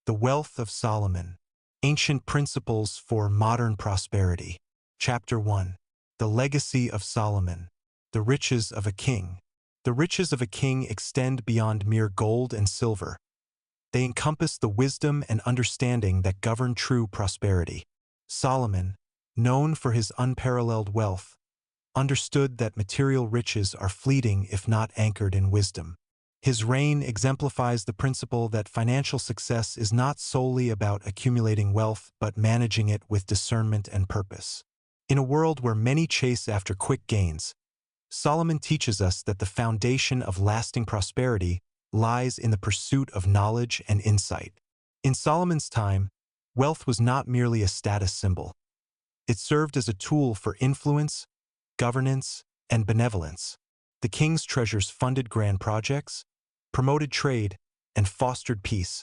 The Wealth of Solomon. Ancient Principles for Modern Prosperity. Chapter 1. The Legacy of Solomon. The Riches of a King. The riches of a king extend beyond mere gold and silver. They encompass the wisdom and understanding that govern true prosperity. Solomon, known for his unparalleled wealth, understood that material riches are fleeting if not anchored in wisdom. His reign exemplifies the principle that financial success is not solely about accumulating wealth but managing it with discernment and purpose. In a world where many chase after quick gains, Solomon teaches us that the foundation of lasting prosperity lies in the pursuit of knowledge and insight. In Solomon's time, wealth was not merely a status symbol. It served as a tool for influence, governance, and benevolence. The king's treasures funded grand projects, promoted trade, and fostered peace,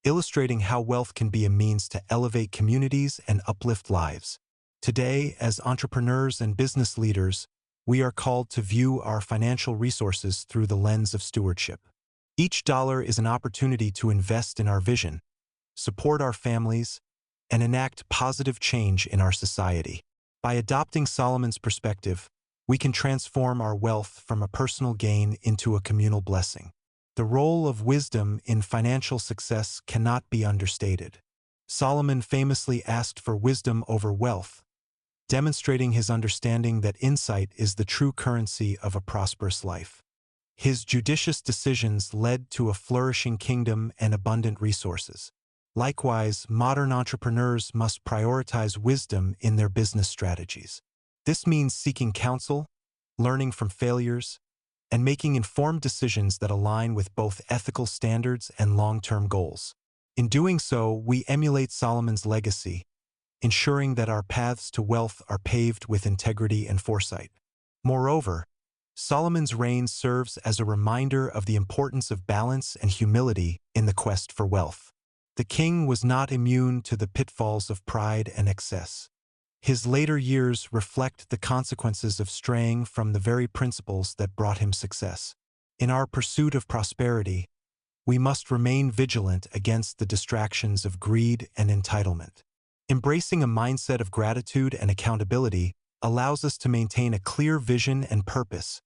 illustrating how wealth can be a means to elevate communities and uplift lives. Today, as entrepreneurs and business leaders, we are called to view our financial resources through the lens of stewardship. Each dollar is an opportunity to invest in our vision, support our families, and enact positive change in our society. By adopting Solomon's perspective, we can transform our wealth from a personal gain into a communal blessing. The role of wisdom in financial success cannot be understated. Solomon famously asked for wisdom over wealth, demonstrating his understanding that insight is the true currency of a prosperous life. His judicious decisions led to a flourishing kingdom and abundant resources. Likewise, modern entrepreneurs must prioritize wisdom in their business strategies. This means seeking counsel, learning from failures, and making informed decisions that align with both ethical standards and long-term goals. In doing so, we emulate Solomon's legacy, ensuring that our paths to wealth are paved with integrity and foresight. Moreover, Solomon's reign serves as a reminder of the importance of balance and humility in the quest for wealth. The king was not immune to the pitfalls of pride and excess. His later years reflect the consequences of straying from the very principles that brought him success. In our pursuit of prosperity, we must remain vigilant against the distractions of greed and entitlement. Embracing a mindset of gratitude and accountability allows us to maintain a clear vision and purpose,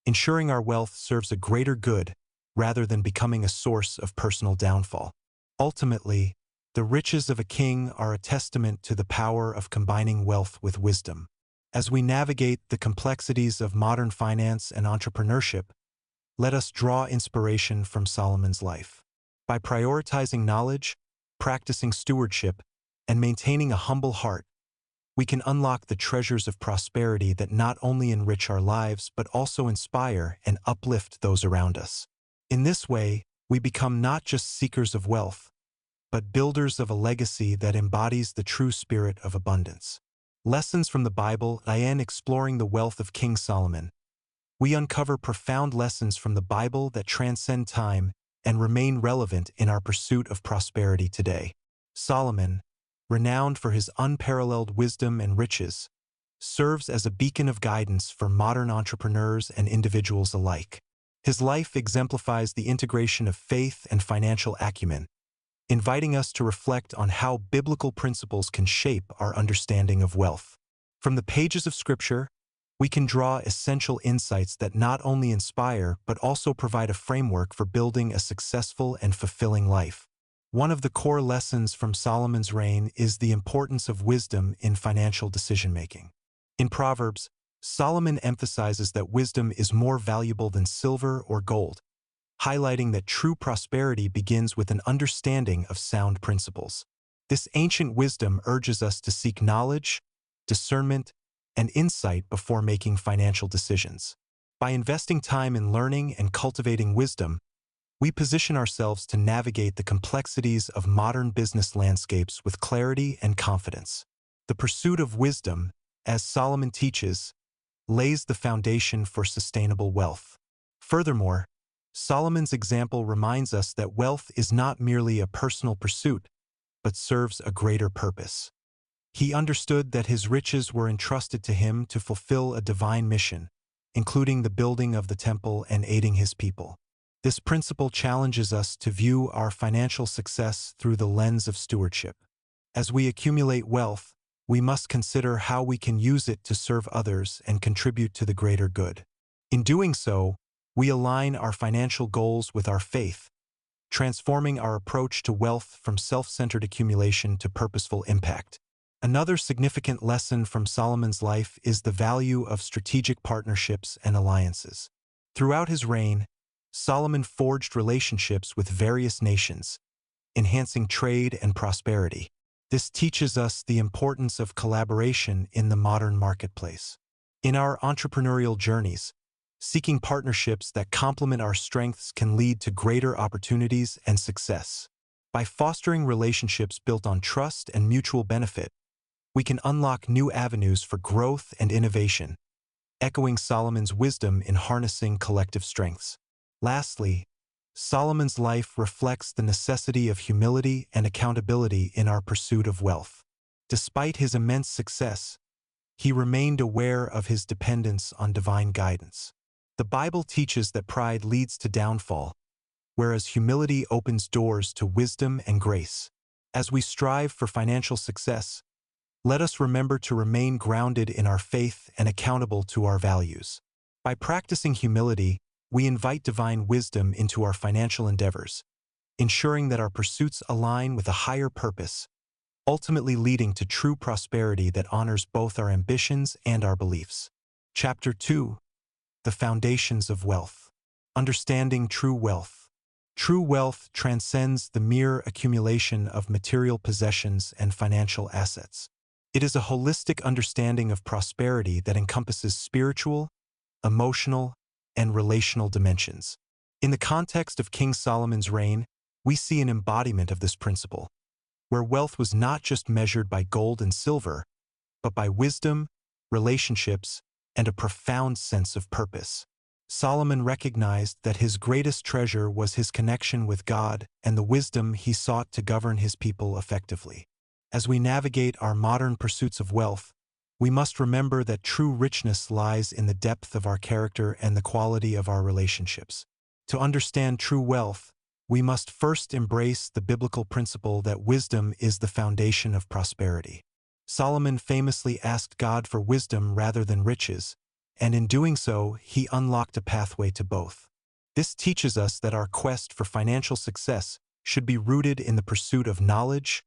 ensuring our wealth serves a greater good rather than becoming a source of personal downfall. Ultimately, the riches of a king are a testament to the power of combining wealth with wisdom. As we navigate the complexities of modern finance and entrepreneurship, let us draw inspiration from Solomon's life. By prioritizing knowledge, practicing stewardship, and maintaining a humble heart, we can unlock the treasures of prosperity that not only enrich our lives but also inspire and uplift those around us. In this way, we become not just seekers of wealth, but builders of a legacy that embodies the true spirit of abundance. Lessons from the Bible. In exploring the wealth of King Solomon, we uncover profound lessons from the Bible that transcend time and remain relevant in our pursuit of prosperity today. Solomon, renowned for his unparalleled wisdom and riches, serves as a beacon of guidance for modern entrepreneurs and individuals alike. His life exemplifies the integration of faith and financial acumen, inviting us to reflect on how biblical principles can shape our understanding of wealth. From the pages of Scripture, we can draw essential insights that not only inspire but also provide a framework for building a successful and fulfilling life. One of the core lessons from Solomon's reign is the importance of wisdom in financial decision-making. In Proverbs, Solomon emphasizes that wisdom is more valuable than silver or gold, highlighting that true prosperity begins with an understanding of sound principles. This ancient wisdom urges us to seek knowledge, discernment, and insight before making financial decisions. By investing time in learning and cultivating wisdom, we position ourselves to navigate the complexities of modern business landscapes with clarity and confidence. The pursuit of wisdom, as Solomon teaches, lays the foundation for sustainable wealth. Furthermore, Solomon's example reminds us that wealth is not merely a personal pursuit, but serves a greater purpose. He understood that his riches were entrusted to him to fulfill a divine mission, including the building of the temple and aiding his people. This principle challenges us to view our financial success through the lens of stewardship. As we accumulate wealth, we must consider how we can use it to serve others and contribute to the greater good. In doing so, we align our financial goals with our faith, transforming our approach to wealth from self-centered accumulation to purposeful impact. Another significant lesson from Solomon's life is the value of strategic partnerships and alliances. Throughout his reign, Solomon forged relationships with various nations, enhancing trade and prosperity. This teaches us the importance of collaboration in the modern marketplace. In our entrepreneurial journeys, seeking partnerships that complement our strengths can lead to greater opportunities and success. By fostering relationships built on trust and mutual benefit, we can unlock new avenues for growth and innovation, echoing Solomon's wisdom in harnessing collective strengths. Lastly, Solomon's life reflects the necessity of humility and accountability in our pursuit of wealth. Despite his immense success, he remained aware of his dependence on divine guidance. The Bible teaches that pride leads to downfall, whereas humility opens doors to wisdom and grace. As we strive for financial success, let us remember to remain grounded in our faith and accountable to our values. By practicing humility, we invite divine wisdom into our financial endeavors, ensuring that our pursuits align with a higher purpose, ultimately leading to true prosperity that honors both our ambitions and our beliefs. Chapter 2: The Foundations of Wealth. Understanding true wealth. True wealth transcends the mere accumulation of material possessions and financial assets. It is a holistic understanding of prosperity that encompasses spiritual, emotional, and relational dimensions. In the context of King Solomon's reign, we see an embodiment of this principle, where wealth was not just measured by gold and silver, but by wisdom, relationships, and a profound sense of purpose. Solomon recognized that his greatest treasure was his connection with God and the wisdom he sought to govern his people effectively. As we navigate our modern pursuits of wealth, we must remember that true richness lies in the depth of our character and the quality of our relationships. To understand true wealth, we must first embrace the biblical principle that wisdom is the foundation of prosperity. Solomon famously asked God for wisdom rather than riches, and in doing so, he unlocked a pathway to both. This teaches us that our quest for financial success should be rooted in the pursuit of knowledge,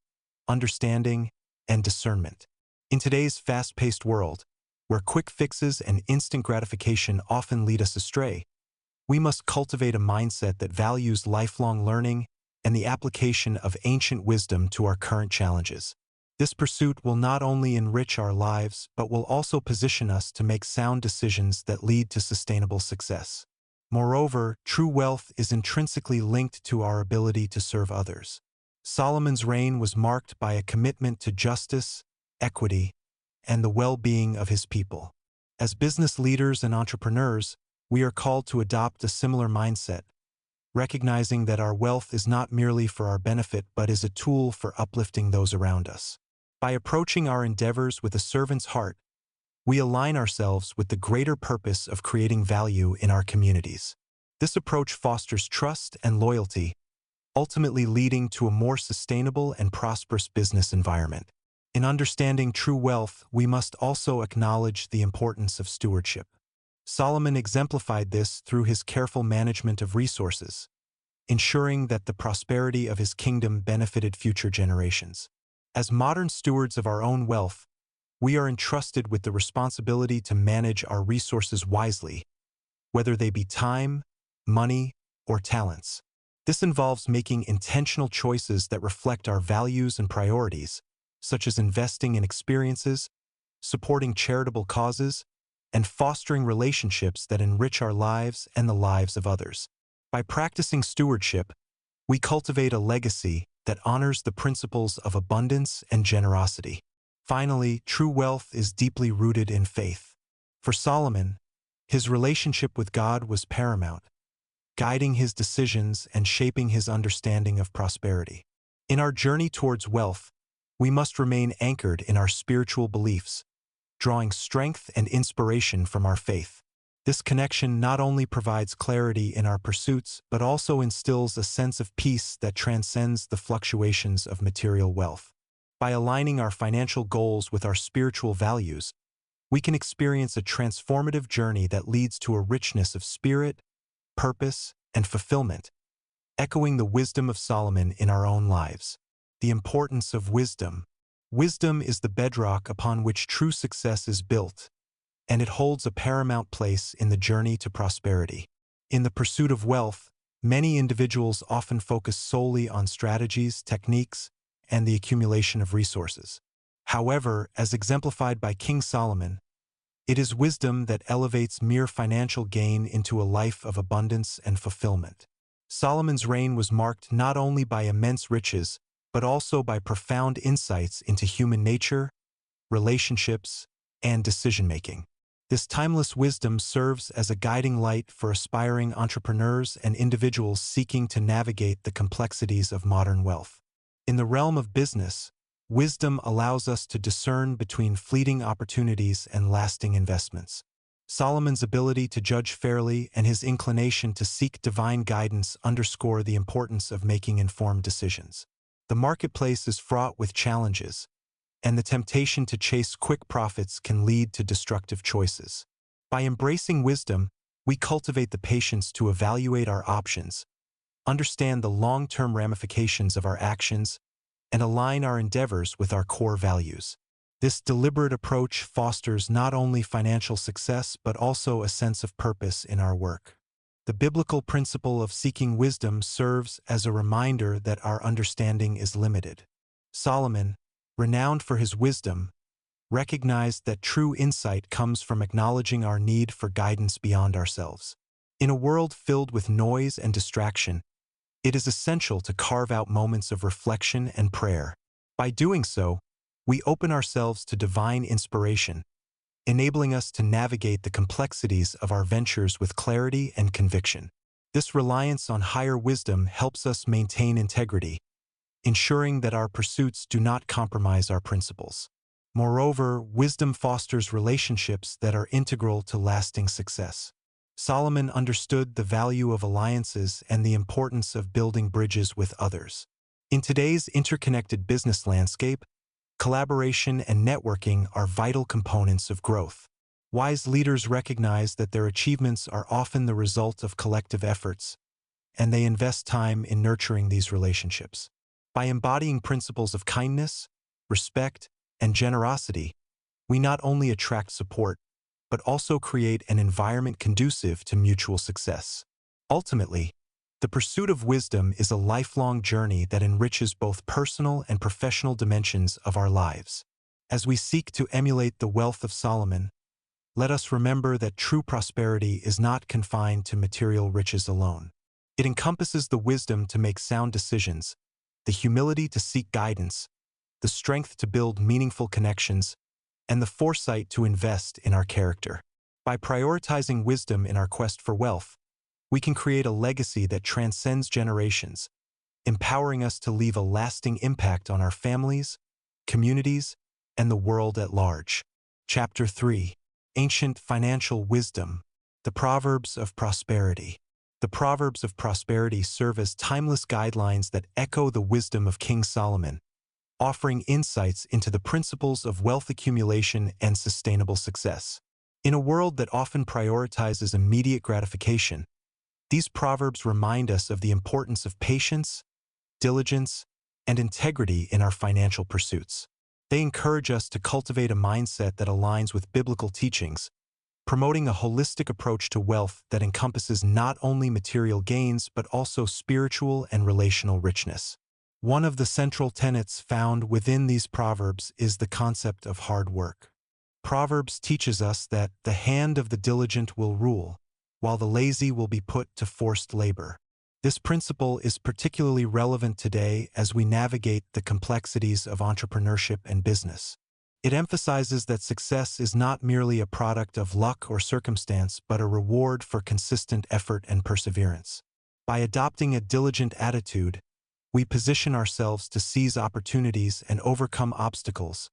understanding, and discernment. In today's fast-paced world, where quick fixes and instant gratification often lead us astray, we must cultivate a mindset that values lifelong learning and the application of ancient wisdom to our current challenges. This pursuit will not only enrich our lives, but will also position us to make sound decisions that lead to sustainable success. Moreover, true wealth is intrinsically linked to our ability to serve others. Solomon's reign was marked by a commitment to justice, equity, and the well-being of his people. As business leaders and entrepreneurs, we are called to adopt a similar mindset, recognizing that our wealth is not merely for our benefit but is a tool for uplifting those around us. By approaching our endeavors with a servant's heart, we align ourselves with the greater purpose of creating value in our communities. This approach fosters trust and loyalty, ultimately leading to a more sustainable and prosperous business environment. In understanding true wealth, we must also acknowledge the importance of stewardship. Solomon exemplified this through his careful management of resources, ensuring that the prosperity of his kingdom benefited future generations. As modern stewards of our own wealth, we are entrusted with the responsibility to manage our resources wisely, whether they be time, money, or talents. This involves making intentional choices that reflect our values and priorities, such as investing in experiences, supporting charitable causes, and fostering relationships that enrich our lives and the lives of others. By practicing stewardship, we cultivate a legacy that honors the principles of abundance and generosity. Finally, true wealth is deeply rooted in faith. For Solomon, his relationship with God was paramount, guiding his decisions and shaping his understanding of prosperity. In our journey towards wealth, we must remain anchored in our spiritual beliefs, drawing strength and inspiration from our faith. This connection not only provides clarity in our pursuits, but also instills a sense of peace that transcends the fluctuations of material wealth. By aligning our financial goals with our spiritual values, we can experience a transformative journey that leads to a richness of spirit, purpose, and fulfillment, echoing the wisdom of Solomon in our own lives. The importance of wisdom. Wisdom is the bedrock upon which true success is built, and it holds a paramount place in the journey to prosperity. In the pursuit of wealth, many individuals often focus solely on strategies, techniques, and the accumulation of resources. However, as exemplified by King Solomon, it is wisdom that elevates mere financial gain into a life of abundance and fulfillment. Solomon's reign was marked not only by immense riches, but also by profound insights into human nature, relationships, and decision-making. This timeless wisdom serves as a guiding light for aspiring entrepreneurs and individuals seeking to navigate the complexities of modern wealth. In the realm of business, wisdom allows us to discern between fleeting opportunities and lasting investments. Solomon's ability to judge fairly and his inclination to seek divine guidance underscore the importance of making informed decisions. The marketplace is fraught with challenges, and the temptation to chase quick profits can lead to destructive choices. By embracing wisdom, we cultivate the patience to evaluate our options, understand the long-term ramifications of our actions, and align our endeavors with our core values. This deliberate approach fosters not only financial success but also a sense of purpose in our work. The biblical principle of seeking wisdom serves as a reminder that our understanding is limited. Solomon, renowned for his wisdom, recognized that true insight comes from acknowledging our need for guidance beyond ourselves. In a world filled with noise and distraction, it is essential to carve out moments of reflection and prayer. By doing so, we open ourselves to divine inspiration, enabling us to navigate the complexities of our ventures with clarity and conviction. This reliance on higher wisdom helps us maintain integrity, ensuring that our pursuits do not compromise our principles. Moreover, wisdom fosters relationships that are integral to lasting success. Solomon understood the value of alliances and the importance of building bridges with others. In today's interconnected business landscape, collaboration and networking are vital components of growth. Wise leaders recognize that their achievements are often the result of collective efforts, and they invest time in nurturing these relationships. By embodying principles of kindness, respect, and generosity, we not only attract support, but also create an environment conducive to mutual success. Ultimately, the pursuit of wisdom is a lifelong journey that enriches both personal and professional dimensions of our lives. As we seek to emulate the wealth of Solomon, let us remember that true prosperity is not confined to material riches alone. It encompasses the wisdom to make sound decisions, the humility to seek guidance, the strength to build meaningful connections, and the foresight to invest in our character. By prioritizing wisdom in our quest for wealth, we can create a legacy that transcends generations, empowering us to leave a lasting impact on our families, communities, and the world at large. Chapter 3. Ancient Financial Wisdom. The Proverbs of Prosperity. The Proverbs of Prosperity serve as timeless guidelines that echo the wisdom of King Solomon, offering insights into the principles of wealth accumulation and sustainable success. In a world that often prioritizes immediate gratification, these proverbs remind us of the importance of patience, diligence, and integrity in our financial pursuits. They encourage us to cultivate a mindset that aligns with biblical teachings, promoting a holistic approach to wealth that encompasses not only material gains but also spiritual and relational richness. One of the central tenets found within these proverbs is the concept of hard work. Proverbs teaches us that the hand of the diligent will rule, while the lazy will be put to forced labor. This principle is particularly relevant today as we navigate the complexities of entrepreneurship and business. It emphasizes that success is not merely a product of luck or circumstance, but a reward for consistent effort and perseverance. By adopting a diligent attitude, we position ourselves to seize opportunities and overcome obstacles,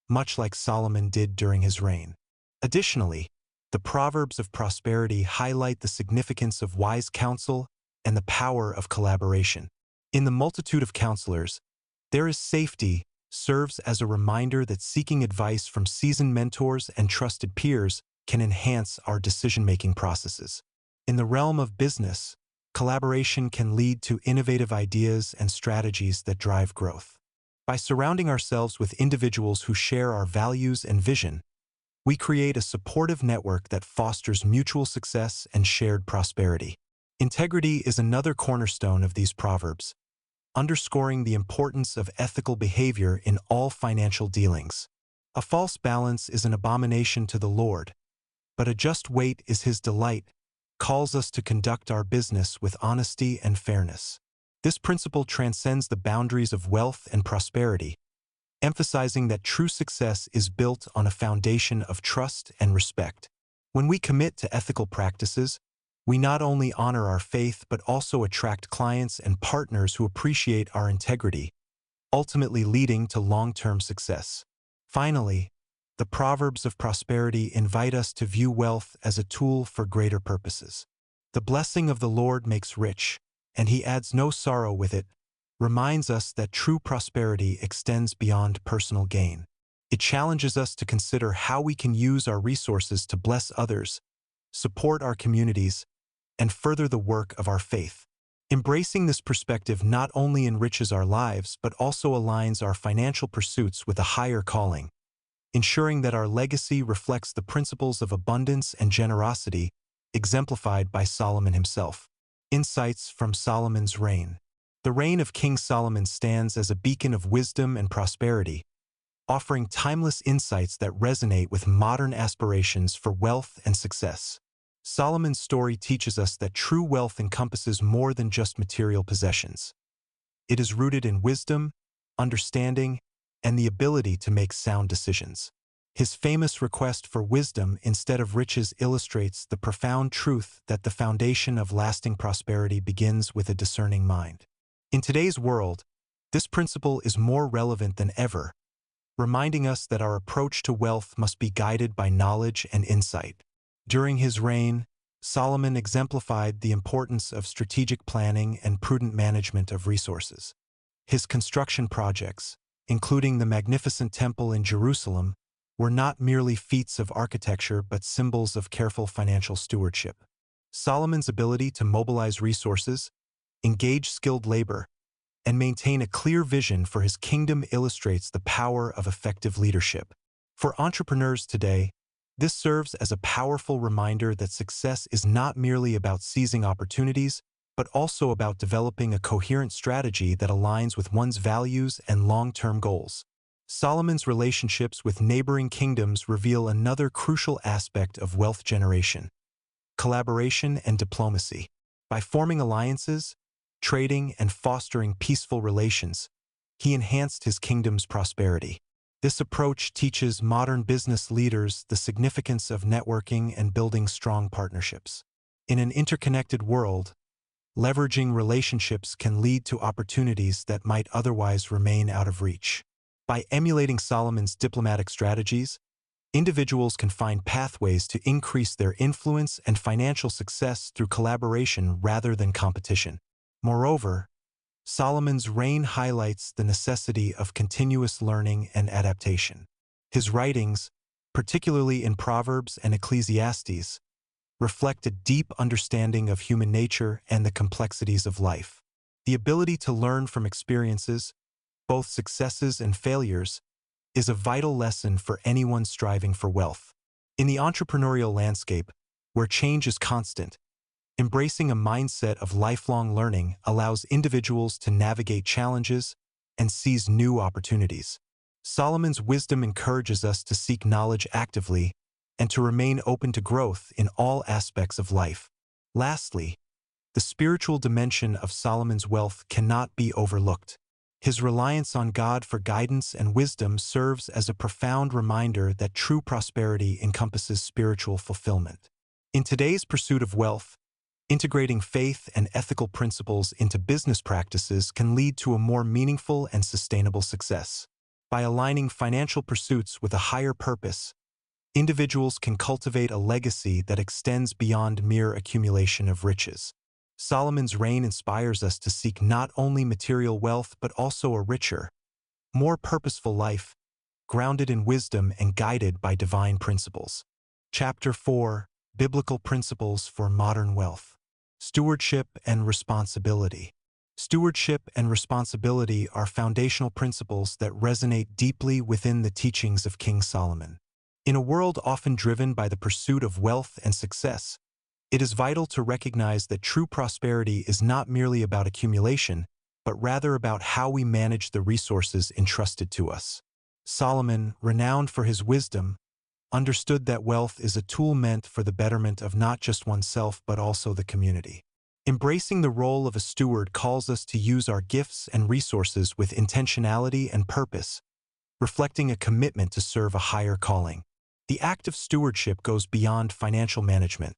much like Solomon did during his reign. Additionally, The Proverbs of Prosperity highlight the significance of wise counsel and the power of collaboration. In the multitude of counselors, there is safety serves as a reminder that seeking advice from seasoned mentors and trusted peers can enhance our decision-making processes. In the realm of business, collaboration can lead to innovative ideas and strategies that drive growth. By surrounding ourselves with individuals who share our values and vision, we create a supportive network that fosters mutual success and shared prosperity. Integrity is another cornerstone of these proverbs, underscoring the importance of ethical behavior in all financial dealings. A false balance is an abomination to the Lord, but a just weight is his delight, calls us to conduct our business with honesty and fairness. This principle transcends the boundaries of wealth and prosperity, emphasizing that true success is built on a foundation of trust and respect. When we commit to ethical practices, we not only honor our faith but also attract clients and partners who appreciate our integrity, ultimately leading to long-term success. Finally, the Proverbs of Prosperity invite us to view wealth as a tool for greater purposes. The blessing of the Lord makes rich, and he adds no sorrow with it, reminds us that true prosperity extends beyond personal gain. It challenges us to consider how we can use our resources to bless others, support our communities, and further the work of our faith. Embracing this perspective not only enriches our lives but also aligns our financial pursuits with a higher calling, ensuring that our legacy reflects the principles of abundance and generosity exemplified by Solomon himself. Insights from Solomon's reign. The reign of King Solomon stands as a beacon of wisdom and prosperity, offering timeless insights that resonate with modern aspirations for wealth and success. Solomon's story teaches us that true wealth encompasses more than just material possessions. It is rooted in wisdom, understanding, and the ability to make sound decisions. His famous request for wisdom instead of riches illustrates the profound truth that the foundation of lasting prosperity begins with a discerning mind. In today's world, this principle is more relevant than ever, reminding us that our approach to wealth must be guided by knowledge and insight. During his reign, Solomon exemplified the importance of strategic planning and prudent management of resources. His construction projects, including the magnificent temple in Jerusalem, were not merely feats of architecture but symbols of careful financial stewardship. Solomon's ability to mobilize resources, engage skilled labor, and maintain a clear vision for his kingdom illustrates the power of effective leadership. For entrepreneurs today, this serves as a powerful reminder that success is not merely about seizing opportunities, but also about developing a coherent strategy that aligns with one's values and long-term goals. Solomon's relationships with neighboring kingdoms reveal another crucial aspect of wealth generation: collaboration and diplomacy. By forming alliances, trading, and fostering peaceful relations, he enhanced his kingdom's prosperity. This approach teaches modern business leaders the significance of networking and building strong partnerships. In an interconnected world, leveraging relationships can lead to opportunities that might otherwise remain out of reach. By emulating Solomon's diplomatic strategies, individuals can find pathways to increase their influence and financial success through collaboration rather than competition. Moreover, Solomon's reign highlights the necessity of continuous learning and adaptation. His writings, particularly in Proverbs and Ecclesiastes, reflect a deep understanding of human nature and the complexities of life. The ability to learn from experiences, both successes and failures, is a vital lesson for anyone striving for wealth. In the entrepreneurial landscape, where change is constant, embracing a mindset of lifelong learning allows individuals to navigate challenges and seize new opportunities. Solomon's wisdom encourages us to seek knowledge actively and to remain open to growth in all aspects of life. Lastly, the spiritual dimension of Solomon's wealth cannot be overlooked. His reliance on God for guidance and wisdom serves as a profound reminder that true prosperity encompasses spiritual fulfillment. In today's pursuit of wealth, integrating faith and ethical principles into business practices can lead to a more meaningful and sustainable success. By aligning financial pursuits with a higher purpose, Individuals can cultivate a legacy that extends beyond mere accumulation of riches. Solomon's reign inspires us to seek not only material wealth but also a richer, more purposeful life, grounded in wisdom and guided by divine principles. Chapter 4: Biblical Principles for Modern Wealth. Stewardship and Responsibility. Stewardship and responsibility are foundational principles that resonate deeply within the teachings of King Solomon. In a world often driven by the pursuit of wealth and success, it is vital to recognize that true prosperity is not merely about accumulation, but rather about how we manage the resources entrusted to us. Solomon, renowned for his wisdom, understood that wealth is a tool meant for the betterment of not just oneself but also the community. Embracing the role of a steward calls us to use our gifts and resources with intentionality and purpose, reflecting a commitment to serve a higher calling. The act of stewardship goes beyond financial management.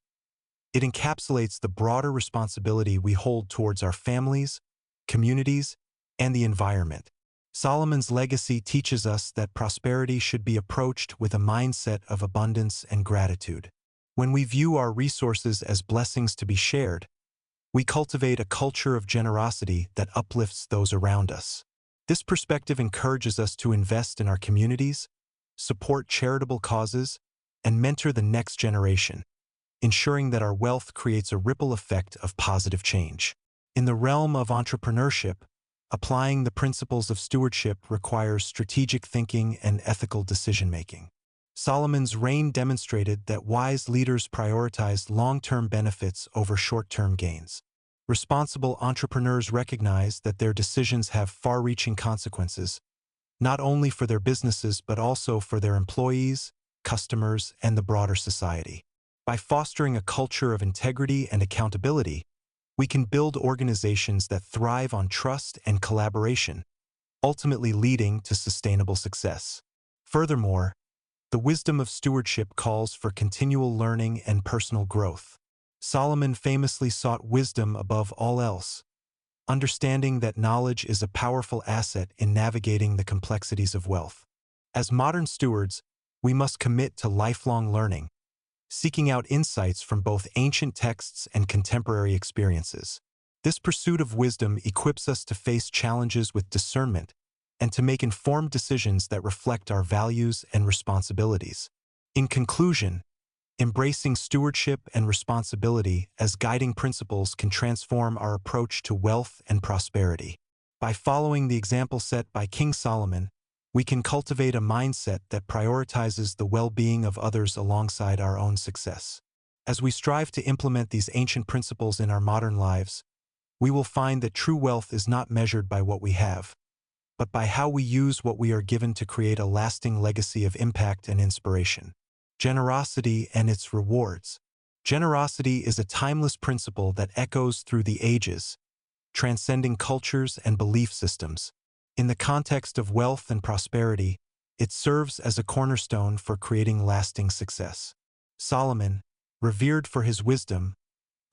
It encapsulates the broader responsibility we hold towards our families, communities, and the environment. Solomon's legacy teaches us that prosperity should be approached with a mindset of abundance and gratitude. When we view our resources as blessings to be shared, we cultivate a culture of generosity that uplifts those around us. This perspective encourages us to invest in our communities, support charitable causes, and mentor the next generation, ensuring that our wealth creates a ripple effect of positive change. In the realm of entrepreneurship, applying the principles of stewardship requires strategic thinking and ethical decision-making. Solomon's reign demonstrated that wise leaders prioritized long-term benefits over short-term gains. Responsible entrepreneurs recognize that their decisions have far-reaching consequences, not only for their businesses but also for their employees, customers, and the broader society. By fostering a culture of integrity and accountability, we can build organizations that thrive on trust and collaboration, ultimately leading to sustainable success. Furthermore, the wisdom of stewardship calls for continual learning and personal growth. Solomon famously sought wisdom above all else, understanding that knowledge is a powerful asset in navigating the complexities of wealth. As modern stewards, we must commit to lifelong learning, seeking out insights from both ancient texts and contemporary experiences. This pursuit of wisdom equips us to face challenges with discernment and to make informed decisions that reflect our values and responsibilities. In conclusion, embracing stewardship and responsibility as guiding principles can transform our approach to wealth and prosperity. By following the example set by King Solomon, we can cultivate a mindset that prioritizes the well-being of others alongside our own success. As we strive to implement these ancient principles in our modern lives, we will find that true wealth is not measured by what we have, but by how we use what we are given to create a lasting legacy of impact and inspiration. Generosity and its rewards. Generosity is a timeless principle that echoes through the ages, transcending cultures and belief systems. In the context of wealth and prosperity, it serves as a cornerstone for creating lasting success. Solomon, revered for his wisdom,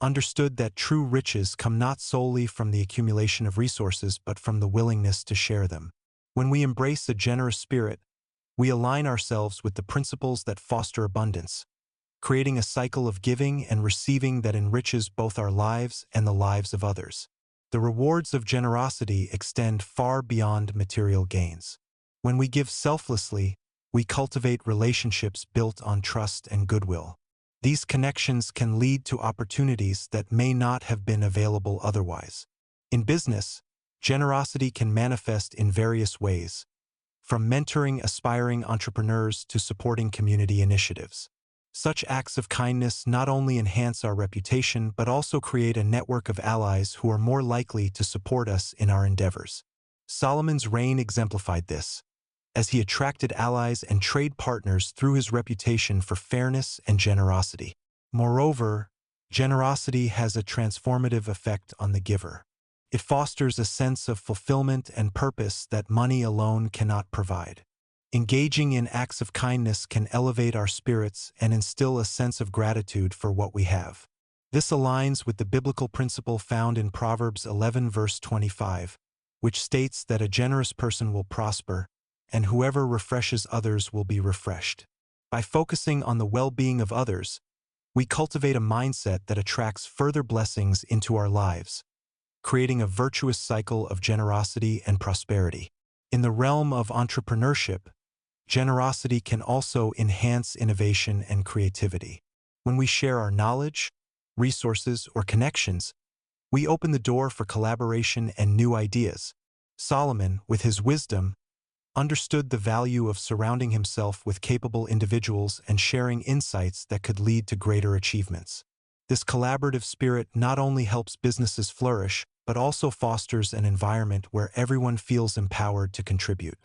understood that true riches come not solely from the accumulation of resources but from the willingness to share them. When we embrace a generous spirit, we align ourselves with the principles that foster abundance, creating a cycle of giving and receiving that enriches both our lives and the lives of others. The rewards of generosity extend far beyond material gains. When we give selflessly, we cultivate relationships built on trust and goodwill. These connections can lead to opportunities that may not have been available otherwise. In business, generosity can manifest in various ways, from mentoring aspiring entrepreneurs to supporting community initiatives. Such acts of kindness not only enhance our reputation but also create a network of allies who are more likely to support us in our endeavors. Solomon's reign exemplified this, as he attracted allies and trade partners through his reputation for fairness and generosity. Moreover, generosity has a transformative effect on the giver. It fosters a sense of fulfillment and purpose that money alone cannot provide. Engaging in acts of kindness can elevate our spirits and instill a sense of gratitude for what we have. This aligns with the biblical principle found in Proverbs 11 verse 25, which states that a generous person will prosper, and whoever refreshes others will be refreshed. By focusing on the well-being of others, we cultivate a mindset that attracts further blessings into our lives, creating a virtuous cycle of generosity and prosperity. In the realm of entrepreneurship, generosity can also enhance innovation and creativity. When we share our knowledge, resources, or connections, we open the door for collaboration and new ideas. Solomon, with his wisdom, understood the value of surrounding himself with capable individuals and sharing insights that could lead to greater achievements. This collaborative spirit not only helps businesses flourish, but also fosters an environment where everyone feels empowered to contribute.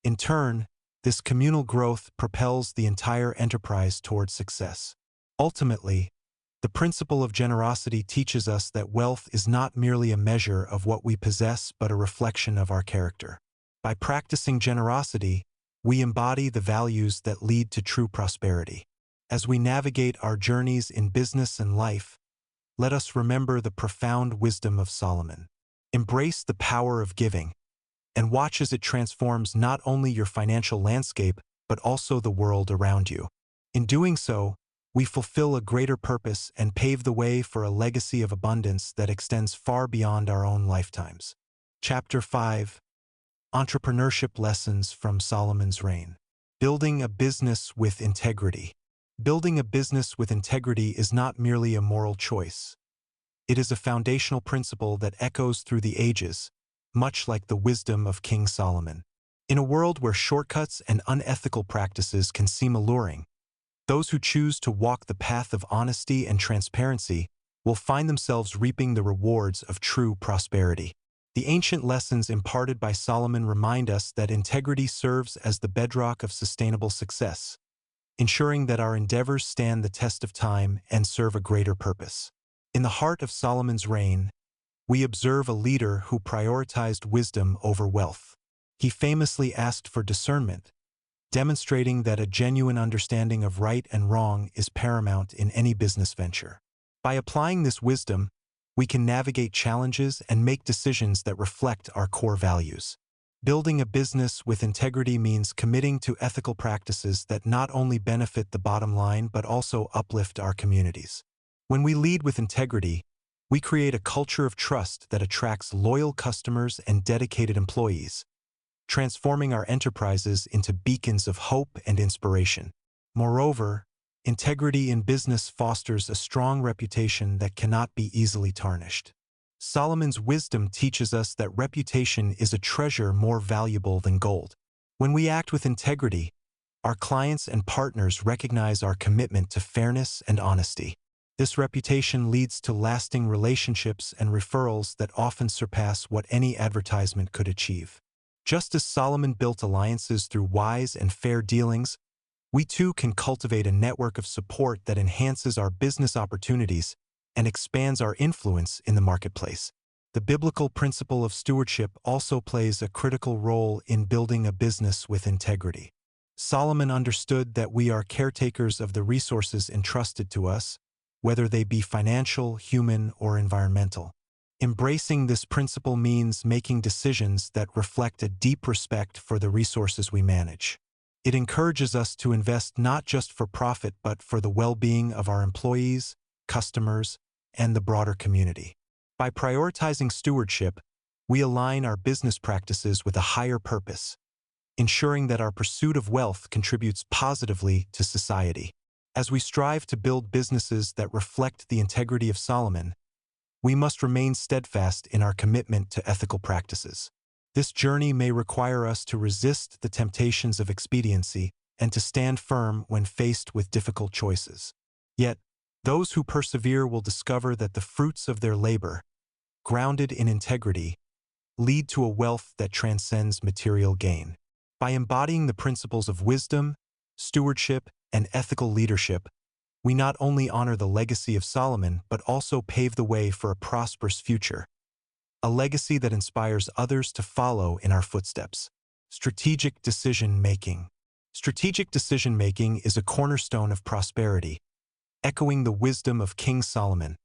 In turn, this communal growth propels the entire enterprise towards success. Ultimately, the principle of generosity teaches us that wealth is not merely a measure of what we possess but a reflection of our character. By practicing generosity, we embody the values that lead to true prosperity. As we navigate our journeys in business and life, let us remember the profound wisdom of Solomon. Embrace the power of giving, and watch as it transforms not only your financial landscape but also the world around you. In doing so, we fulfill a greater purpose and pave the way for a legacy of abundance that extends far beyond our own lifetimes. Chapter 5: Entrepreneurship Lessons from Solomon's Reign. Building a business with integrity. Building a business with integrity is not merely a moral choice. It is a foundational principle that echoes through the ages, much like the wisdom of King Solomon. In a world where shortcuts and unethical practices can seem alluring, those who choose to walk the path of honesty and transparency will find themselves reaping the rewards of true prosperity. The ancient lessons imparted by Solomon remind us that integrity serves as the bedrock of sustainable success, ensuring that our endeavors stand the test of time and serve a greater purpose. In the heart of Solomon's reign, we observe a leader who prioritized wisdom over wealth. He famously asked for discernment, demonstrating that a genuine understanding of right and wrong is paramount in any business venture. By applying this wisdom, we can navigate challenges and make decisions that reflect our core values. Building a business with integrity means committing to ethical practices that not only benefit the bottom line but also uplift our communities. When we lead with integrity, we create a culture of trust that attracts loyal customers and dedicated employees, transforming our enterprises into beacons of hope and inspiration. Moreover, integrity in business fosters a strong reputation that cannot be easily tarnished. Solomon's wisdom teaches us that reputation is a treasure more valuable than gold. When we act with integrity, our clients and partners recognize our commitment to fairness and honesty. This reputation leads to lasting relationships and referrals that often surpass what any advertisement could achieve. Just as Solomon built alliances through wise and fair dealings, we too can cultivate a network of support that enhances our business opportunities and expands our influence in the marketplace. The biblical principle of stewardship also plays a critical role in building a business with integrity. Solomon understood that we are caretakers of the resources entrusted to us, whether they be financial, human, or environmental. Embracing this principle means making decisions that reflect a deep respect for the resources we manage. It encourages us to invest not just for profit but for the well-being of our employees, customers, and the broader community. By prioritizing stewardship, we align our business practices with a higher purpose, ensuring that our pursuit of wealth contributes positively to society. As we strive to build businesses that reflect the integrity of Solomon, we must remain steadfast in our commitment to ethical practices. This journey may require us to resist the temptations of expediency and to stand firm when faced with difficult choices. Yet, those who persevere will discover that the fruits of their labor, grounded in integrity, lead to a wealth that transcends material gain. By embodying the principles of wisdom, stewardship, and ethical leadership, we not only honor the legacy of Solomon but also pave the way for a prosperous future, a legacy that inspires others to follow in our footsteps. Strategic decision-making. Strategic decision-making is a cornerstone of prosperity, echoing the wisdom of King Solomon,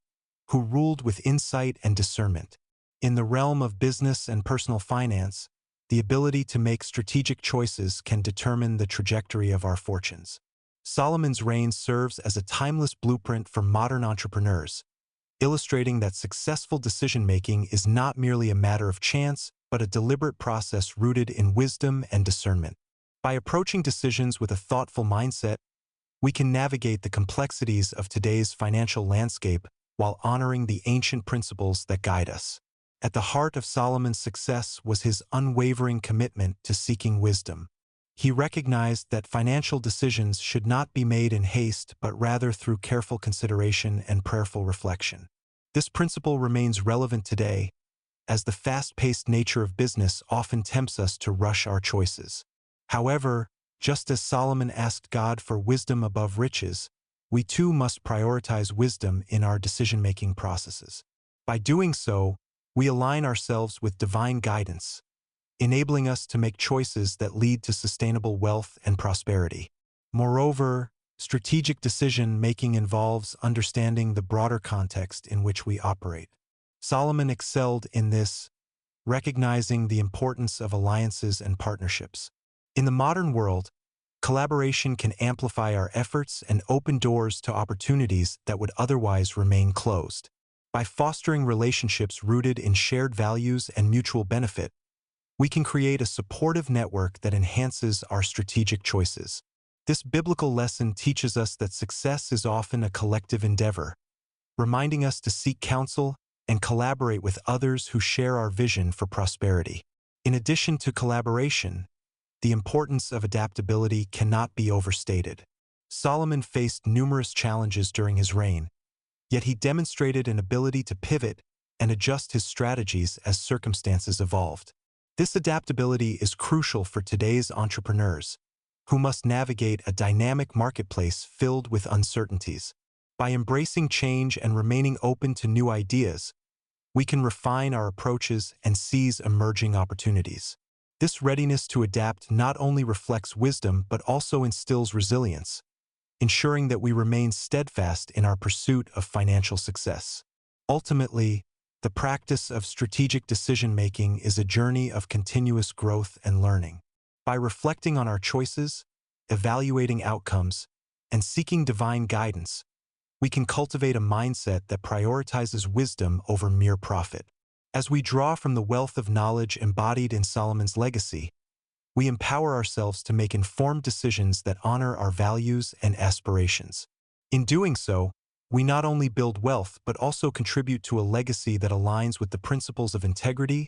who ruled with insight and discernment. In the realm of business and personal finance, the ability to make strategic choices can determine the trajectory of our fortunes. Solomon's reign serves as a timeless blueprint for modern entrepreneurs, illustrating that successful decision-making is not merely a matter of chance, but a deliberate process rooted in wisdom and discernment. By approaching decisions with a thoughtful mindset, we can navigate the complexities of today's financial landscape while honoring the ancient principles that guide us. At the heart of Solomon's success was his unwavering commitment to seeking wisdom. He recognized that financial decisions should not be made in haste but rather through careful consideration and prayerful reflection. This principle remains relevant today, as the fast-paced nature of business often tempts us to rush our choices. However, just as Solomon asked God for wisdom above riches, we too must prioritize wisdom in our decision-making processes. By doing so, we align ourselves with divine guidance, enabling us to make choices that lead to sustainable wealth and prosperity. Moreover, strategic decision-making involves understanding the broader context in which we operate. Solomon excelled in this, recognizing the importance of alliances and partnerships. In the modern world, collaboration can amplify our efforts and open doors to opportunities that would otherwise remain closed. By fostering relationships rooted in shared values and mutual benefit, we can create a supportive network that enhances our strategic choices. This biblical lesson teaches us that success is often a collective endeavor, reminding us to seek counsel and collaborate with others who share our vision for prosperity. In addition to collaboration, the importance of adaptability cannot be overstated. Solomon faced numerous challenges during his reign, yet he demonstrated an ability to pivot and adjust his strategies as circumstances evolved. This adaptability is crucial for today's entrepreneurs, who must navigate a dynamic marketplace filled with uncertainties. By embracing change and remaining open to new ideas, we can refine our approaches and seize emerging opportunities. This readiness to adapt not only reflects wisdom but also instills resilience, ensuring that we remain steadfast in our pursuit of financial success. Ultimately, the practice of strategic decision-making is a journey of continuous growth and learning. By reflecting on our choices, evaluating outcomes, and seeking divine guidance, we can cultivate a mindset that prioritizes wisdom over mere profit. As we draw from the wealth of knowledge embodied in Solomon's legacy, we empower ourselves to make informed decisions that honor our values and aspirations. In doing so, we not only build wealth but also contribute to a legacy that aligns with the principles of integrity,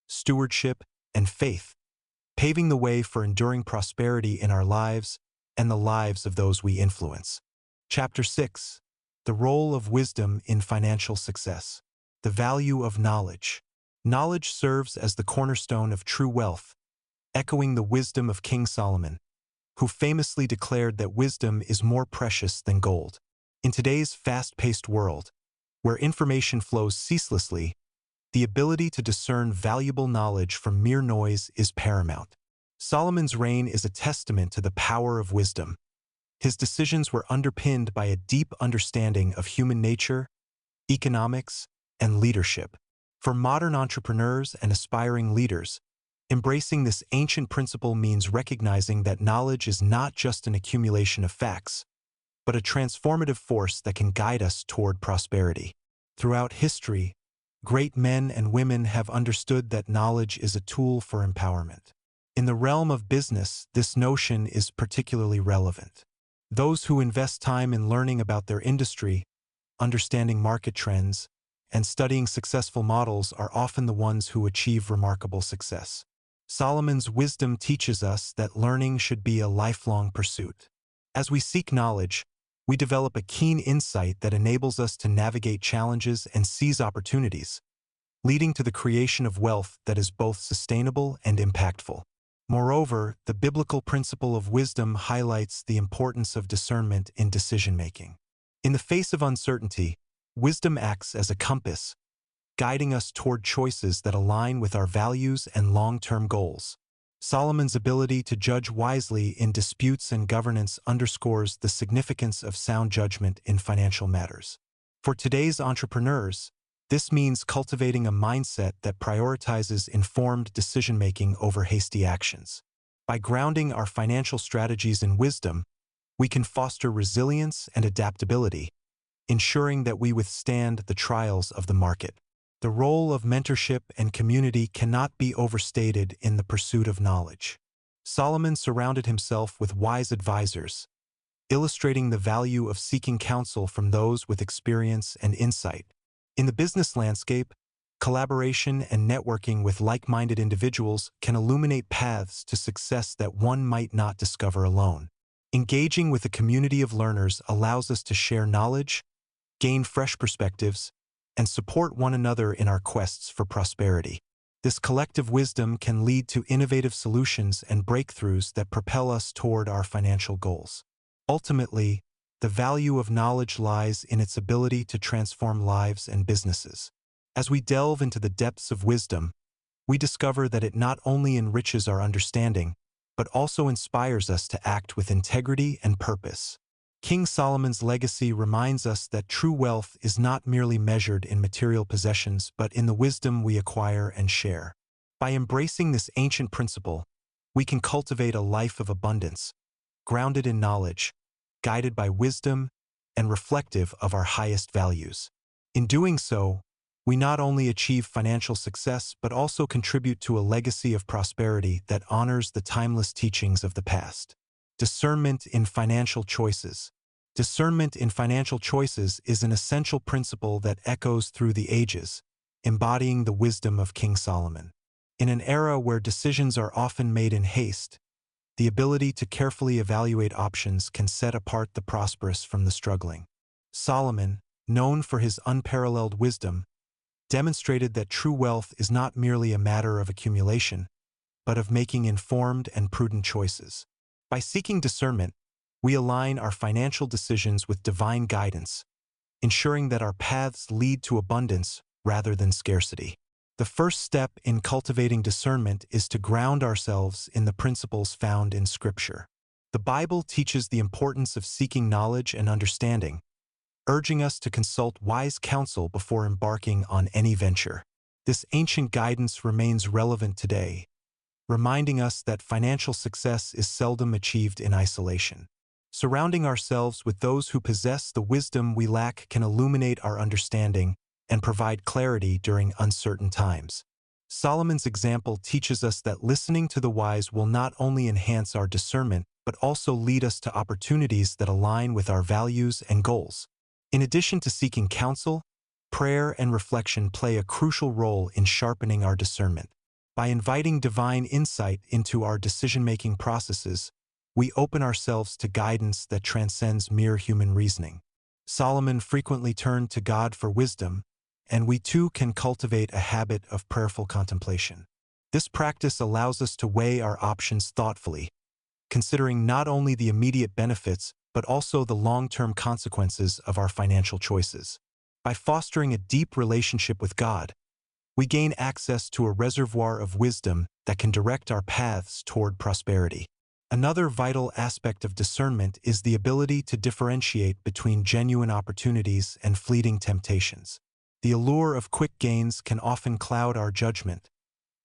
stewardship, and faith, paving the way for enduring prosperity in our lives and the lives of those we influence. Chapter 6. The Role of Wisdom in Financial Success. The Value of Knowledge. Knowledge serves as the cornerstone of true wealth, echoing the wisdom of King Solomon, who famously declared that wisdom is more precious than gold. In today's fast-paced world, where information flows ceaselessly, the ability to discern valuable knowledge from mere noise is paramount. Solomon's reign is a testament to the power of wisdom. His decisions were underpinned by a deep understanding of human nature, economics, and leadership. For modern entrepreneurs and aspiring leaders, embracing this ancient principle means recognizing that knowledge is not just an accumulation of facts, but a transformative force that can guide us toward prosperity. Throughout history, great men and women have understood that knowledge is a tool for empowerment. In the realm of business, this notion is particularly relevant. Those who invest time in learning about their industry, understanding market trends, and studying successful models are often the ones who achieve remarkable success. Solomon's wisdom teaches us that learning should be a lifelong pursuit. As we seek knowledge, we develop a keen insight that enables us to navigate challenges and seize opportunities, leading to the creation of wealth that is both sustainable and impactful. Moreover, the biblical principle of wisdom highlights the importance of discernment in decision-making. In the face of uncertainty, wisdom acts as a compass, guiding us toward choices that align with our values and long-term goals. Solomon's ability to judge wisely in disputes and governance underscores the significance of sound judgment in financial matters. For today's entrepreneurs, this means cultivating a mindset that prioritizes informed decision-making over hasty actions. By grounding our financial strategies in wisdom, we can foster resilience and adaptability, ensuring that we withstand the trials of the market. The role of mentorship and community cannot be overstated in the pursuit of knowledge. Solomon surrounded himself with wise advisors, illustrating the value of seeking counsel from those with experience and insight. In the business landscape, collaboration and networking with like-minded individuals can illuminate paths to success that one might not discover alone. Engaging with a community of learners allows us to share knowledge, gain fresh perspectives, and support one another in our quests for prosperity. This collective wisdom can lead to innovative solutions and breakthroughs that propel us toward our financial goals. Ultimately, the value of knowledge lies in its ability to transform lives and businesses. As we delve into the depths of wisdom, we discover that it not only enriches our understanding, but also inspires us to act with integrity and purpose. King Solomon's legacy reminds us that true wealth is not merely measured in material possessions but in the wisdom we acquire and share. By embracing this ancient principle, we can cultivate a life of abundance, grounded in knowledge, guided by wisdom, and reflective of our highest values. In doing so, we not only achieve financial success but also contribute to a legacy of prosperity that honors the timeless teachings of the past. Discernment in financial choices. Discernment in financial choices is an essential principle that echoes through the ages, embodying the wisdom of King Solomon. In an era where decisions are often made in haste, the ability to carefully evaluate options can set apart the prosperous from the struggling. Solomon, known for his unparalleled wisdom, demonstrated that true wealth is not merely a matter of accumulation, but of making informed and prudent choices. By seeking discernment, we align our financial decisions with divine guidance, ensuring that our paths lead to abundance rather than scarcity. The first step in cultivating discernment is to ground ourselves in the principles found in Scripture. The Bible teaches the importance of seeking knowledge and understanding, urging us to consult wise counsel before embarking on any venture. This ancient guidance remains relevant today, reminding us that financial success is seldom achieved in isolation. Surrounding ourselves with those who possess the wisdom we lack can illuminate our understanding and provide clarity during uncertain times. Solomon's example teaches us that listening to the wise will not only enhance our discernment but also lead us to opportunities that align with our values and goals. In addition to seeking counsel, prayer and reflection play a crucial role in sharpening our discernment. By inviting divine insight into our decision-making processes, we open ourselves to guidance that transcends mere human reasoning. Solomon frequently turned to God for wisdom, and we too can cultivate a habit of prayerful contemplation. This practice allows us to weigh our options thoughtfully, considering not only the immediate benefits but also the long-term consequences of our financial choices. By fostering a deep relationship with God, we gain access to a reservoir of wisdom that can direct our paths toward prosperity. Another vital aspect of discernment is the ability to differentiate between genuine opportunities and fleeting temptations. The allure of quick gains can often cloud our judgment,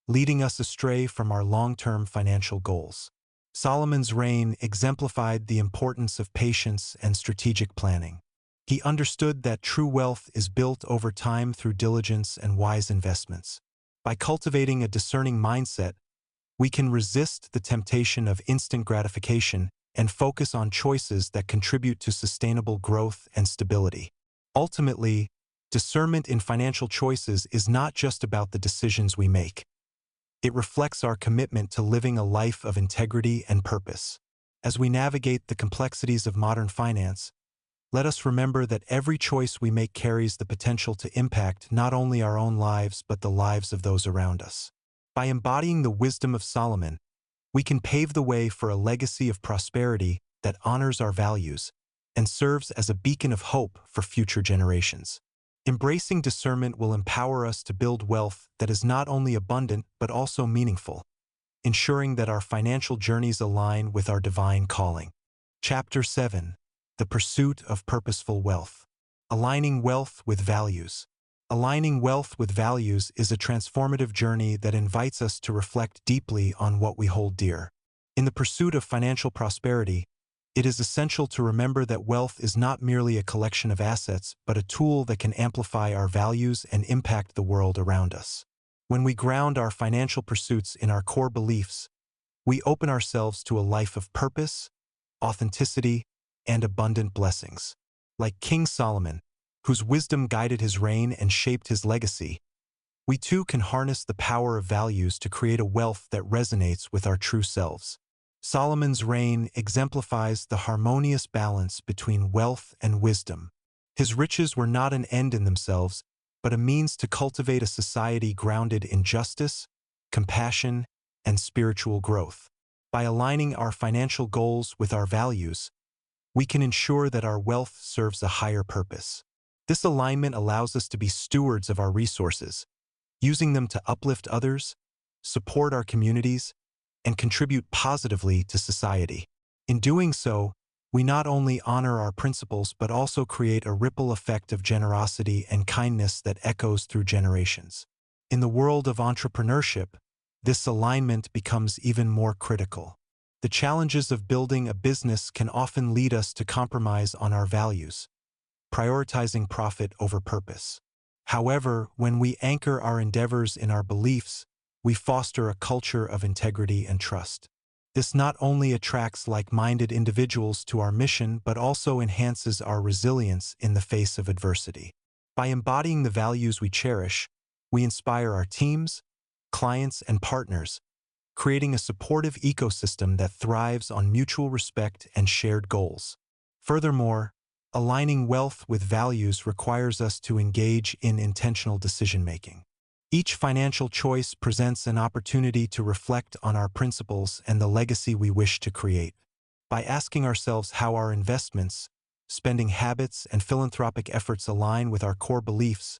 leading us astray from our long-term financial goals. Solomon's reign exemplified the importance of patience and strategic planning. He understood that true wealth is built over time through diligence and wise investments. By cultivating a discerning mindset, we can resist the temptation of instant gratification and focus on choices that contribute to sustainable growth and stability. Ultimately, discernment in financial choices is not just about the decisions we make. It reflects our commitment to living a life of integrity and purpose. As we navigate the complexities of modern finance, let us remember that every choice we make carries the potential to impact not only our own lives but the lives of those around us. By embodying the wisdom of Solomon, we can pave the way for a legacy of prosperity that honors our values and serves as a beacon of hope for future generations. Embracing discernment will empower us to build wealth that is not only abundant but also meaningful, ensuring that our financial journeys align with our divine calling. Chapter 7. The Pursuit of Purposeful Wealth. Aligning Wealth with Values. Aligning wealth with values is a transformative journey that invites us to reflect deeply on what we hold dear. In the pursuit of financial prosperity, it is essential to remember that wealth is not merely a collection of assets, but a tool that can amplify our values and impact the world around us. When we ground our financial pursuits in our core beliefs, we open ourselves to a life of purpose, authenticity, and abundant blessings. Like King Solomon, whose wisdom guided his reign and shaped his legacy, we too can harness the power of values to create a wealth that resonates with our true selves. Solomon's reign exemplifies the harmonious balance between wealth and wisdom. His riches were not an end in themselves, but a means to cultivate a society grounded in justice, compassion, and spiritual growth. By aligning our financial goals with our values, we can ensure that our wealth serves a higher purpose. This alignment allows us to be stewards of our resources, using them to uplift others, support our communities, and contribute positively to society. In doing so, we not only honor our principles but also create a ripple effect of generosity and kindness that echoes through generations. In the world of entrepreneurship, this alignment becomes even more critical. The challenges of building a business can often lead us to compromise on our values, prioritizing profit over purpose. However, when we anchor our endeavors in our beliefs, we foster a culture of integrity and trust. This not only attracts like-minded individuals to our mission but also enhances our resilience in the face of adversity. By embodying the values we cherish, we inspire our teams, clients, and partners, creating a supportive ecosystem that thrives on mutual respect and shared goals. Furthermore, aligning wealth with values requires us to engage in intentional decision-making. Each financial choice presents an opportunity to reflect on our principles and the legacy we wish to create. By asking ourselves how our investments, spending habits, and philanthropic efforts align with our core beliefs,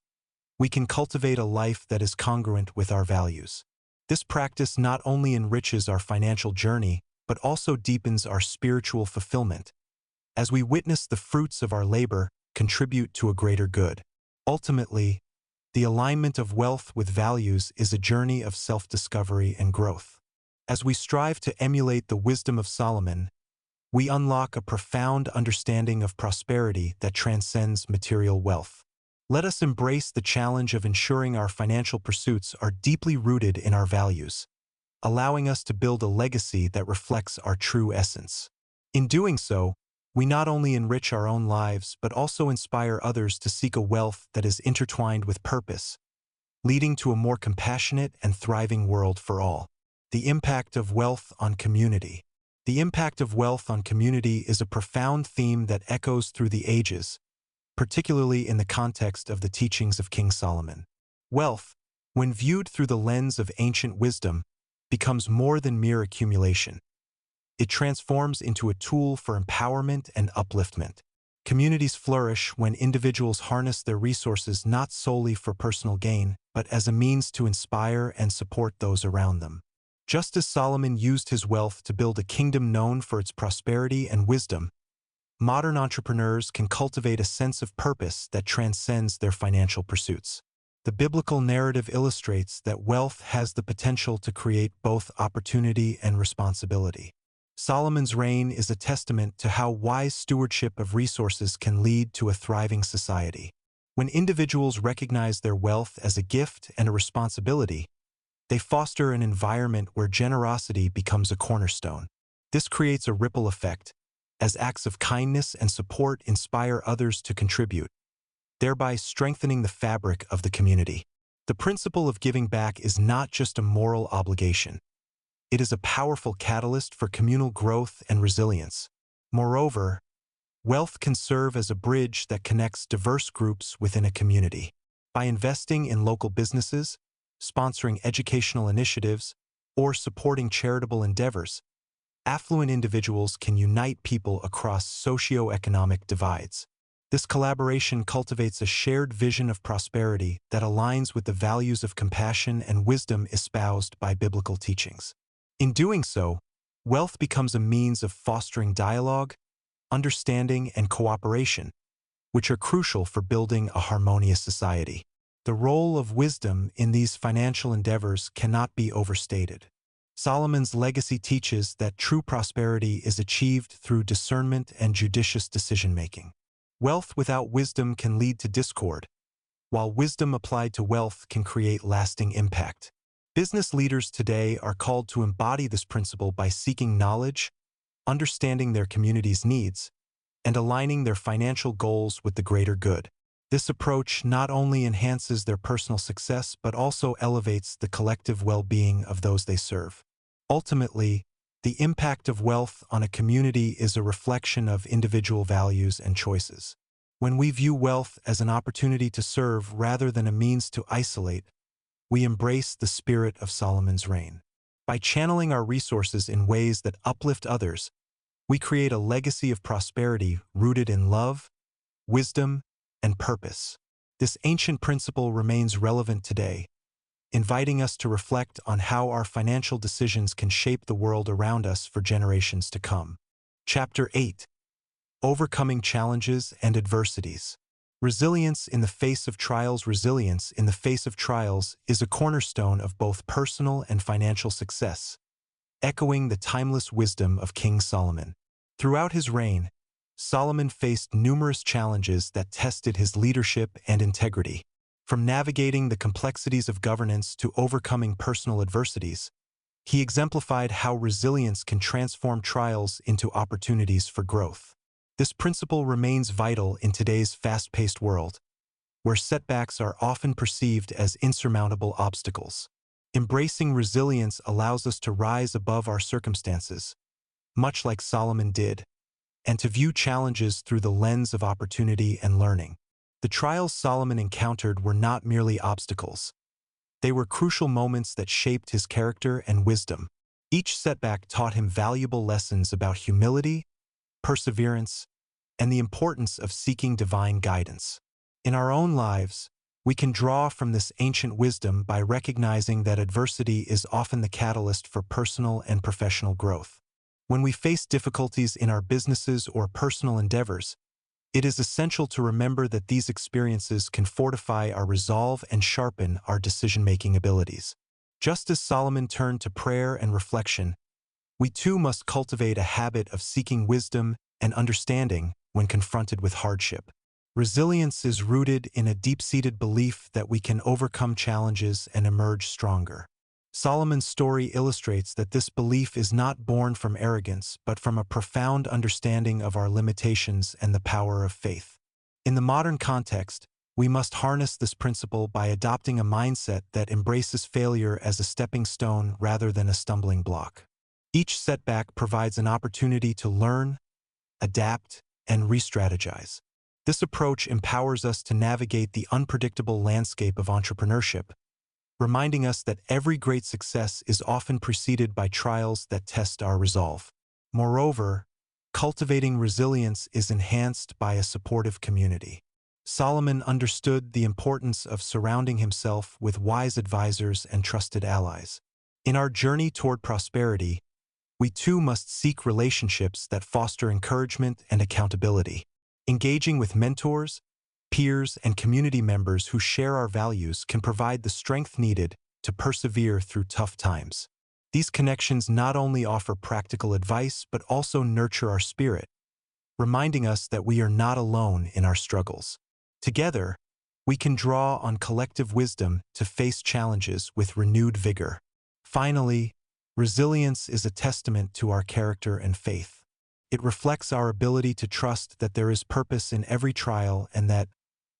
we can cultivate a life that is congruent with our values. This practice not only enriches our financial journey, but also deepens our spiritual fulfillment, as we witness the fruits of our labor contribute to a greater good. Ultimately, the alignment of wealth with values is a journey of self-discovery and growth. As we strive to emulate the wisdom of Solomon, we unlock a profound understanding of prosperity that transcends material wealth. Let us embrace the challenge of ensuring our financial pursuits are deeply rooted in our values, allowing us to build a legacy that reflects our true essence. In doing so, we not only enrich our own lives but also inspire others to seek a wealth that is intertwined with purpose, leading to a more compassionate and thriving world for all. The impact of wealth on community. The impact of wealth on community is a profound theme that echoes through the ages, particularly in the context of the teachings of King Solomon. Wealth, when viewed through the lens of ancient wisdom, becomes more than mere accumulation. It transforms into a tool for empowerment and upliftment. Communities flourish when individuals harness their resources not solely for personal gain, but as a means to inspire and support those around them. Just as Solomon used his wealth to build a kingdom known for its prosperity and wisdom, modern entrepreneurs can cultivate a sense of purpose that transcends their financial pursuits. The biblical narrative illustrates that wealth has the potential to create both opportunity and responsibility. Solomon's reign is a testament to how wise stewardship of resources can lead to a thriving society. When individuals recognize their wealth as a gift and a responsibility, they foster an environment where generosity becomes a cornerstone. This creates a ripple effect, as acts of kindness and support inspire others to contribute, thereby strengthening the fabric of the community. The principle of giving back is not just a moral obligation. It is a powerful catalyst for communal growth and resilience. Moreover, wealth can serve as a bridge that connects diverse groups within a community. By investing in local businesses, sponsoring educational initiatives, or supporting charitable endeavors, affluent individuals can unite people across socioeconomic divides. This collaboration cultivates a shared vision of prosperity that aligns with the values of compassion and wisdom espoused by biblical teachings. In doing so, wealth becomes a means of fostering dialogue, understanding, and cooperation, which are crucial for building a harmonious society. The role of wisdom in these financial endeavors cannot be overstated. Solomon's legacy teaches that true prosperity is achieved through discernment and judicious decision-making. Wealth without wisdom can lead to discord, while wisdom applied to wealth can create lasting impact. Business leaders today are called to embody this principle by seeking knowledge, understanding their community's needs, and aligning their financial goals with the greater good. This approach not only enhances their personal success but also elevates the collective well-being of those they serve. Ultimately, the impact of wealth on a community is a reflection of individual values and choices. When we view wealth as an opportunity to serve rather than a means to isolate, we embrace the spirit of Solomon's reign. By channeling our resources in ways that uplift others, we create a legacy of prosperity rooted in love, wisdom, and purpose. This ancient principle remains relevant today, inviting us to reflect on how our financial decisions can shape the world around us for generations to come. Chapter 8. Overcoming Challenges and Adversities. Resilience in the face of trials. Resilience in the face of trials is a cornerstone of both personal and financial success, echoing the timeless wisdom of King Solomon. Throughout his reign, Solomon faced numerous challenges that tested his leadership and integrity. From navigating the complexities of governance to overcoming personal adversities, he exemplified how resilience can transform trials into opportunities for growth. This principle remains vital in today's fast-paced world, where setbacks are often perceived as insurmountable obstacles. Embracing resilience allows us to rise above our circumstances, much like Solomon did, and to view challenges through the lens of opportunity and learning. The trials Solomon encountered were not merely obstacles. They were crucial moments that shaped his character and wisdom. Each setback taught him valuable lessons about humility, perseverance, and the importance of seeking divine guidance. In our own lives, we can draw from this ancient wisdom by recognizing that adversity is often the catalyst for personal and professional growth. When we face difficulties in our businesses or personal endeavors, it is essential to remember that these experiences can fortify our resolve and sharpen our decision-making abilities. Just as Solomon turned to prayer and reflection, we too must cultivate a habit of seeking wisdom and understanding when confronted with hardship. Resilience is rooted in a deep-seated belief that we can overcome challenges and emerge stronger. Solomon's story illustrates that this belief is not born from arrogance, but from a profound understanding of our limitations and the power of faith. In the modern context, we must harness this principle by adopting a mindset that embraces failure as a stepping stone rather than a stumbling block. Each setback provides an opportunity to learn, adapt, and re-strategize. This approach empowers us to navigate the unpredictable landscape of entrepreneurship, reminding us that every great success is often preceded by trials that test our resolve. Moreover, cultivating resilience is enhanced by a supportive community. Solomon understood the importance of surrounding himself with wise advisors and trusted allies. In our journey toward prosperity, we too must seek relationships that foster encouragement and accountability. Engaging with mentors, peers, and community members who share our values can provide the strength needed to persevere through tough times. These connections not only offer practical advice but also nurture our spirit, reminding us that we are not alone in our struggles. Together, we can draw on collective wisdom to face challenges with renewed vigor. Finally, resilience is a testament to our character and faith. It reflects our ability to trust that there is purpose in every trial and that,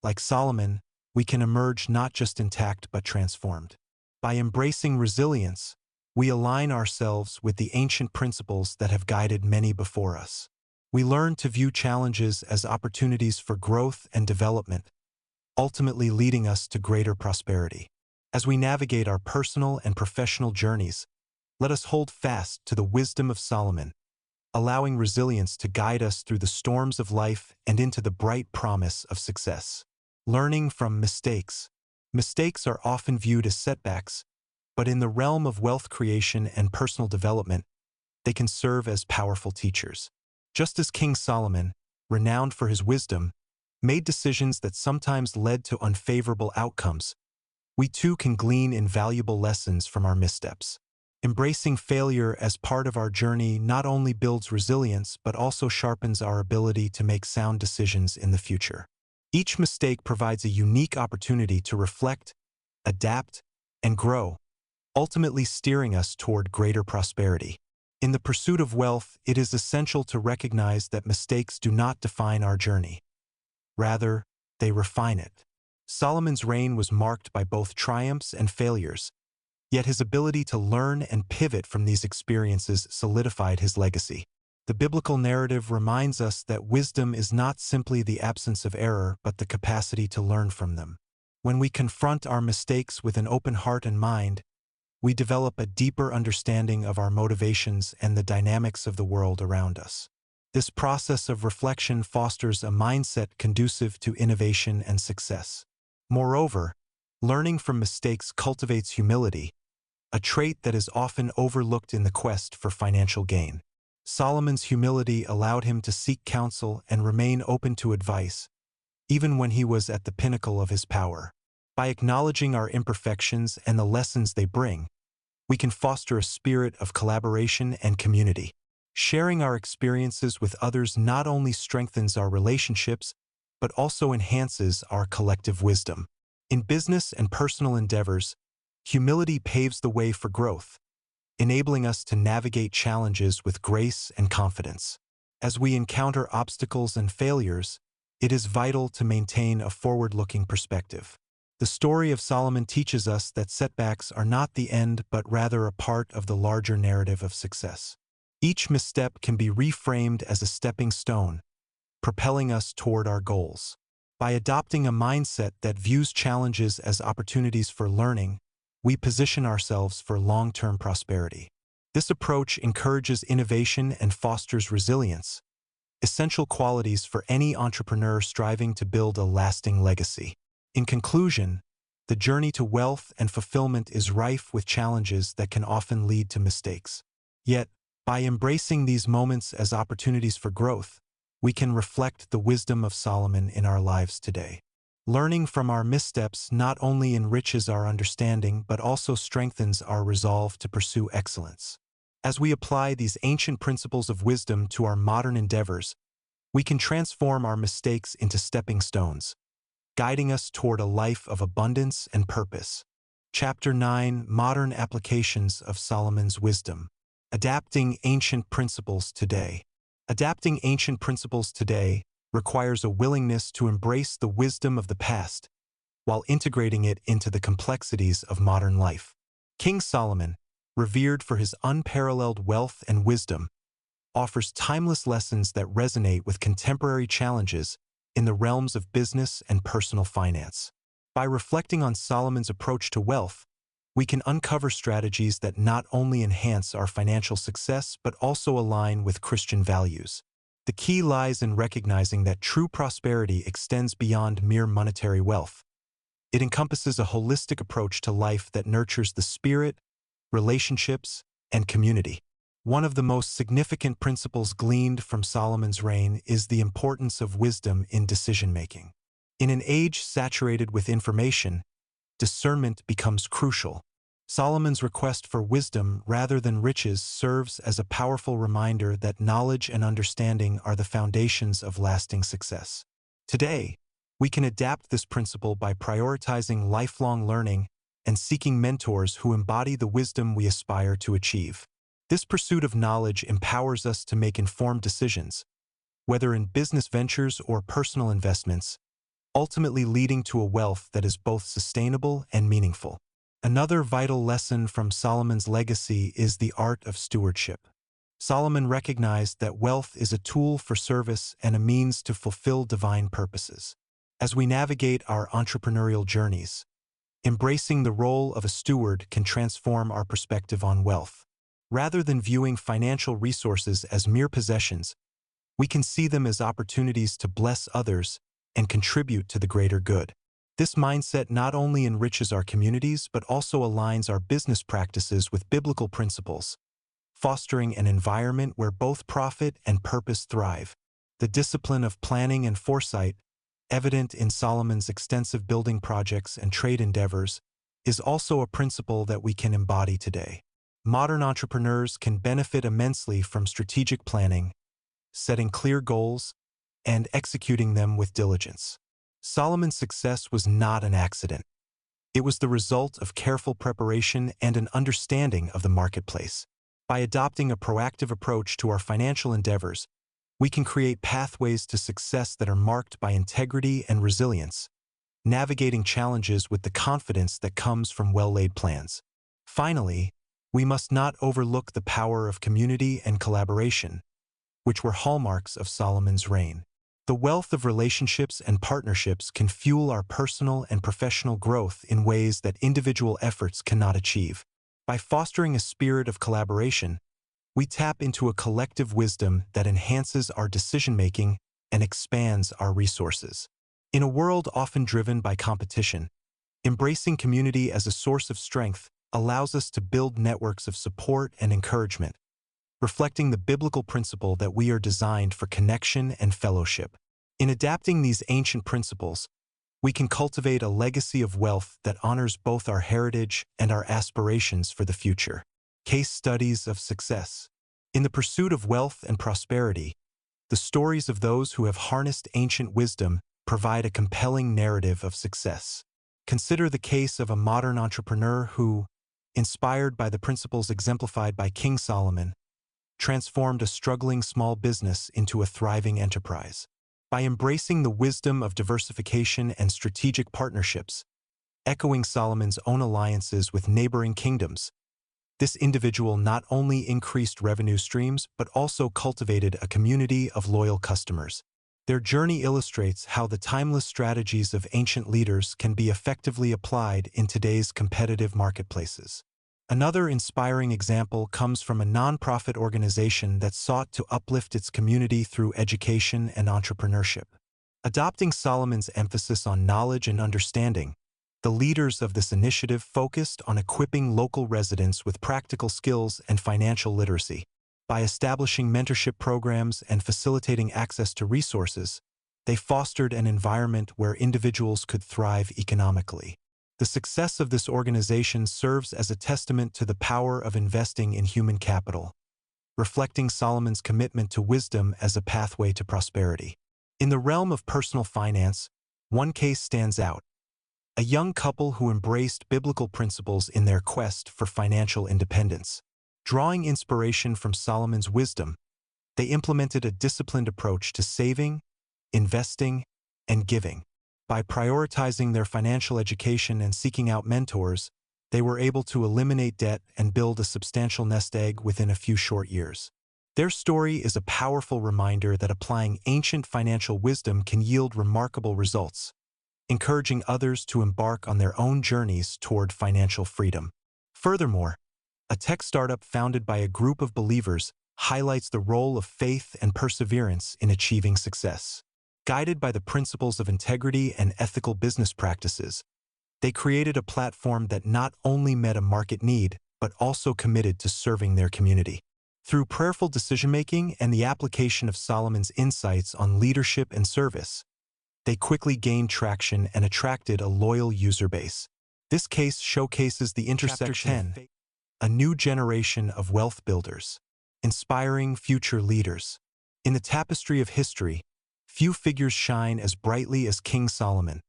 like Solomon, we can emerge not just intact but transformed. By embracing resilience, we align ourselves with the ancient principles that have guided many before us. We learn to view challenges as opportunities for growth and development, ultimately leading us to greater prosperity. As we navigate our personal and professional journeys, let us hold fast to the wisdom of Solomon, allowing resilience to guide us through the storms of life and into the bright promise of success. Learning from mistakes. Mistakes are often viewed as setbacks, but in the realm of wealth creation and personal development, they can serve as powerful teachers. Just as King Solomon, renowned for his wisdom, made decisions that sometimes led to unfavorable outcomes, we too can glean invaluable lessons from our missteps. Embracing failure as part of our journey not only builds resilience but also sharpens our ability to make sound decisions in the future. Each mistake provides a unique opportunity to reflect, adapt, and grow, ultimately steering us toward greater prosperity. In the pursuit of wealth, it is essential to recognize that mistakes do not define our journey. Rather, they refine it. Solomon's reign was marked by both triumphs and failures, yet his ability to learn and pivot from these experiences solidified his legacy. The biblical narrative reminds us that wisdom is not simply the absence of error but the capacity to learn from them. When we confront our mistakes with an open heart and mind, we develop a deeper understanding of our motivations and the dynamics of the world around us. This process of reflection fosters a mindset conducive to innovation and success. Moreover, learning from mistakes cultivates humility, a trait that is often overlooked in the quest for financial gain. Solomon's humility allowed him to seek counsel and remain open to advice, even when he was at the pinnacle of his power. By acknowledging our imperfections and the lessons they bring, we can foster a spirit of collaboration and community. Sharing our experiences with others not only strengthens our relationships, but also enhances our collective wisdom. In business and personal endeavors, humility paves the way for growth, enabling us to navigate challenges with grace and confidence. As we encounter obstacles and failures, it is vital to maintain a forward-looking perspective. The story of Solomon teaches us that setbacks are not the end but rather a part of the larger narrative of success. Each misstep can be reframed as a stepping stone, propelling us toward our goals. By adopting a mindset that views challenges as opportunities for learning, we position ourselves for long-term prosperity. This approach encourages innovation and fosters resilience, essential qualities for any entrepreneur striving to build a lasting legacy. In conclusion, the journey to wealth and fulfillment is rife with challenges that can often lead to mistakes. Yet, by embracing these moments as opportunities for growth, we can reflect the wisdom of Solomon in our lives today. Learning from our missteps not only enriches our understanding but also strengthens our resolve to pursue excellence. As we apply these ancient principles of wisdom to our modern endeavors, we can transform our mistakes into stepping stones, guiding us toward a life of abundance and purpose. Chapter 9: Modern Applications of Solomon's Wisdom. Adapting ancient principles today. Adapting ancient principles today requires a willingness to embrace the wisdom of the past while integrating it into the complexities of modern life. King Solomon, revered for his unparalleled wealth and wisdom, offers timeless lessons that resonate with contemporary challenges in the realms of business and personal finance. By reflecting on Solomon's approach to wealth, we can uncover strategies that not only enhance our financial success but also align with Christian values. The key lies in recognizing that true prosperity extends beyond mere monetary wealth. It encompasses a holistic approach to life that nurtures the spirit, relationships, and community. One of the most significant principles gleaned from Solomon's reign is the importance of wisdom in decision-making. In an age saturated with information, discernment becomes crucial. Solomon's request for wisdom rather than riches serves as a powerful reminder that knowledge and understanding are the foundations of lasting success. Today, we can adapt this principle by prioritizing lifelong learning and seeking mentors who embody the wisdom we aspire to achieve. This pursuit of knowledge empowers us to make informed decisions, whether in business ventures or personal investments, ultimately leading to a wealth that is both sustainable and meaningful. Another vital lesson from Solomon's legacy is the art of stewardship. Solomon recognized that wealth is a tool for service and a means to fulfill divine purposes. As we navigate our entrepreneurial journeys, embracing the role of a steward can transform our perspective on wealth. Rather than viewing financial resources as mere possessions, we can see them as opportunities to bless others and contribute to the greater good. This mindset not only enriches our communities but also aligns our business practices with biblical principles, fostering an environment where both profit and purpose thrive. The discipline of planning and foresight, evident in Solomon's extensive building projects and trade endeavors, is also a principle that we can embody today. modern entrepreneurs can benefit immensely from strategic planning, setting clear goals, and executing them with diligence. Solomon's success was not an accident. It was the result of careful preparation and an understanding of the marketplace. By adopting a proactive approach to our financial endeavors, we can create pathways to success that are marked by integrity and resilience, navigating challenges with the confidence that comes from well-laid plans. Finally, we must not overlook the power of community and collaboration, which were hallmarks of Solomon's reign. The wealth of relationships and partnerships can fuel our personal and professional growth in ways that individual efforts cannot achieve. By fostering a spirit of collaboration, we tap into a collective wisdom that enhances our decision-making and expands our resources. In a world often driven by competition, embracing community as a source of strength allows us to build networks of support and encouragement, reflecting the biblical principle that we are designed for connection and fellowship. In adapting these ancient principles, we can cultivate a legacy of wealth that honors both our heritage and our aspirations for the future. Case studies of success. In the pursuit of wealth and prosperity, the stories of those who have harnessed ancient wisdom provide a compelling narrative of success. Consider the case of a modern entrepreneur who, inspired by the principles exemplified by King Solomon, transformed a struggling small business into a thriving enterprise. By embracing the wisdom of diversification and strategic partnerships, echoing Solomon's own alliances with neighboring kingdoms, this individual not only increased revenue streams but also cultivated a community of loyal customers. Their journey illustrates how the timeless strategies of ancient leaders can be effectively applied in today's competitive marketplaces. Another inspiring example comes from a nonprofit organization that sought to uplift its community through education and entrepreneurship. Adopting Solomon's emphasis on knowledge and understanding, the leaders of this initiative focused on equipping local residents with practical skills and financial literacy. By establishing mentorship programs and facilitating access to resources, they fostered an environment where individuals could thrive economically. The success of this organization serves as a testament to the power of investing in human capital, reflecting Solomon's commitment to wisdom as a pathway to prosperity. In the realm of personal finance, one case stands out: a young couple who embraced biblical principles in their quest for financial independence. Drawing inspiration from Solomon's wisdom, they implemented a disciplined approach to saving, investing, and giving. By prioritizing their financial education and seeking out mentors, they were able to eliminate debt and build a substantial nest egg within a few short years. Their story is a powerful reminder that applying ancient financial wisdom can yield remarkable results, encouraging others to embark on their own journeys toward financial freedom. Furthermore, a tech startup founded by a group of believers highlights the role of faith and perseverance in achieving success. Guided by the principles of integrity and ethical business practices, they created a platform that not only met a market need, but also committed to serving their community. Through prayerful decision-making and the application of Solomon's insights on leadership and service, they quickly gained traction and attracted a loyal user base. This case showcases the intersection of a new generation of wealth builders, inspiring future leaders. In the tapestry of history, few figures shine as brightly as King Solomon,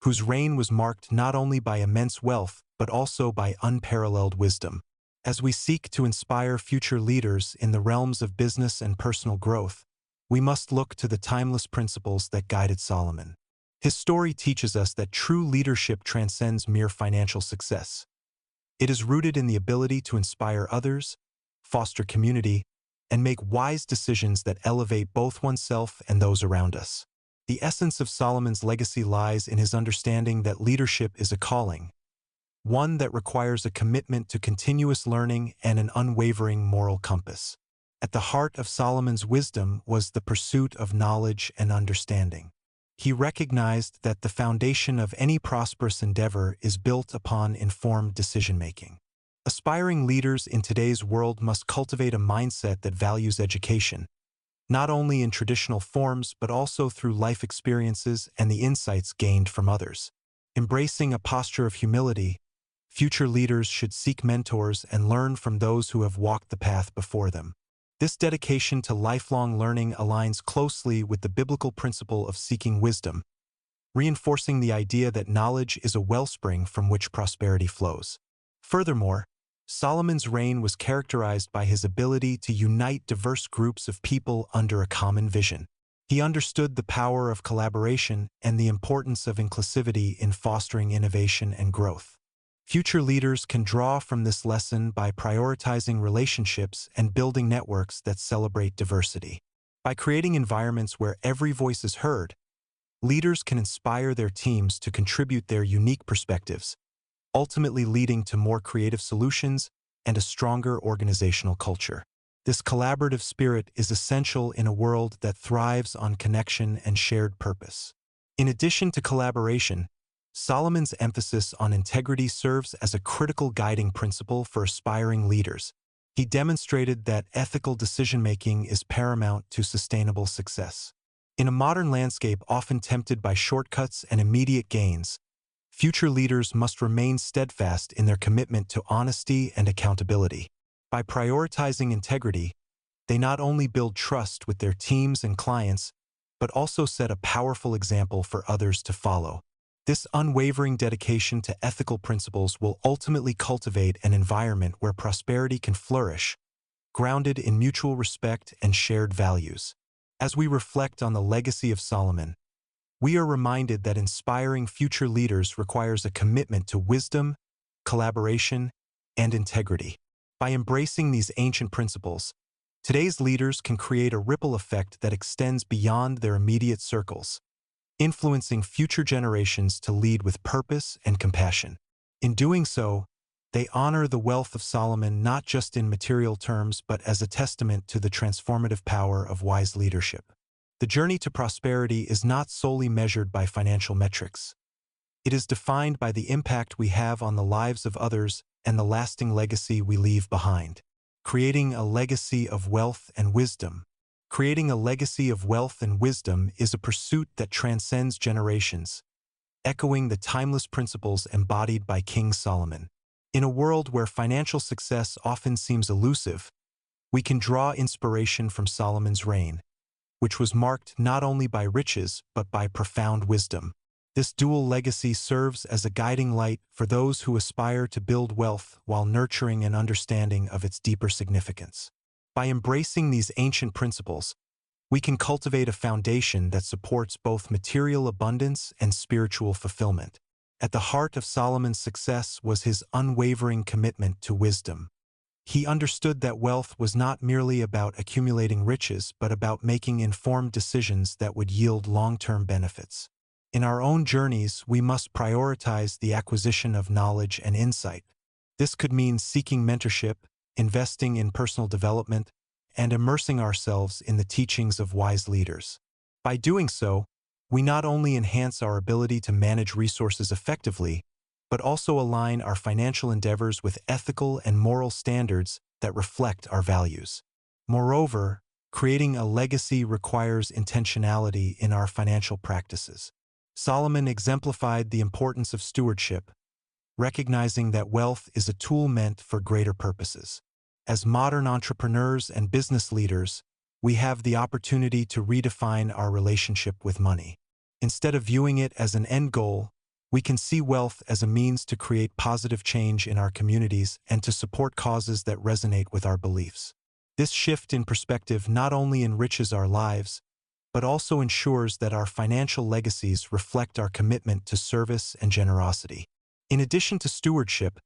whose reign was marked not only by immense wealth but also by unparalleled wisdom. As we seek to inspire future leaders in the realms of business and personal growth, we must look to the timeless principles that guided Solomon. His story teaches us that true leadership transcends mere financial success. It is rooted in the ability to inspire others, foster community, and make wise decisions that elevate both oneself and those around us. The essence of Solomon's legacy lies in his understanding that leadership is a calling, one that requires a commitment to continuous learning and an unwavering moral compass. At the heart of Solomon's wisdom was the pursuit of knowledge and understanding. He recognized that the foundation of any prosperous endeavor is built upon informed decision-making. Aspiring leaders in today's world must cultivate a mindset that values education, not only in traditional forms but also through life experiences and the insights gained from others. Embracing a posture of humility, Future leaders should seek mentors and learn from those who have walked the path before them. This dedication to lifelong learning aligns closely with the biblical principle of seeking wisdom, reinforcing the idea that knowledge is a wellspring from which prosperity flows. Furthermore, Solomon's reign was characterized by his ability to unite diverse groups of people under a common vision. He understood the power of collaboration and the importance of inclusivity in fostering innovation and growth. Future leaders can draw from this lesson by prioritizing relationships and building networks that celebrate diversity. By creating environments where every voice is heard, leaders can inspire their teams to contribute their unique perspectives, ultimately leading to more creative solutions and a stronger organizational culture. This collaborative spirit is essential in a world that thrives on connection and shared purpose. In addition to collaboration, Solomon's emphasis on integrity serves as a critical guiding principle for aspiring leaders. He demonstrated that ethical decision-making is paramount to sustainable success. In a modern landscape often tempted by shortcuts and immediate gains, future leaders must remain steadfast in their commitment to honesty and accountability. By prioritizing integrity, they not only build trust with their teams and clients, but also set a powerful example for others to follow. This unwavering dedication to ethical principles will ultimately cultivate an environment where prosperity can flourish, grounded in mutual respect and shared values. As we reflect on the legacy of Solomon, we are reminded that inspiring future leaders requires a commitment to wisdom, collaboration, and integrity. By embracing these ancient principles, today's leaders can create a ripple effect that extends beyond their immediate circles, influencing future generations to lead with purpose and compassion. In doing so, they honor the wealth of Solomon not just in material terms but as a testament to the transformative power of wise leadership. The journey to prosperity is not solely measured by financial metrics. It is defined by the impact we have on the lives of others and the lasting legacy we leave behind. Creating a legacy of wealth and wisdom. Creating a legacy of wealth and wisdom is a pursuit that transcends generations, echoing the timeless principles embodied by King Solomon. In a world where financial success often seems elusive, we can draw inspiration from Solomon's reign, which was marked not only by riches but by profound wisdom. This dual legacy serves as a guiding light for those who aspire to build wealth while nurturing an understanding of its deeper significance. By embracing these ancient principles, we can cultivate a foundation that supports both material abundance and spiritual fulfillment. At the heart of Solomon's success was his unwavering commitment to wisdom. He understood that wealth was not merely about accumulating riches but about making informed decisions that would yield long-term benefits. In our own journeys, we must prioritize the acquisition of knowledge and insight. This could mean seeking mentorship, investing in personal development, and immersing ourselves in the teachings of wise leaders. By doing so, we not only enhance our ability to manage resources effectively, but also align our financial endeavors with ethical and moral standards that reflect our values. Moreover, creating a legacy requires intentionality in our financial practices. Solomon exemplified the importance of stewardship, recognizing that wealth is a tool meant for greater purposes. As modern entrepreneurs and business leaders, we have the opportunity to redefine our relationship with money. Instead of viewing it as an end goal, we can see wealth as a means to create positive change in our communities and to support causes that resonate with our beliefs. This shift in perspective not only enriches our lives, but also ensures that our financial legacies reflect our commitment to service and generosity. In addition to stewardship,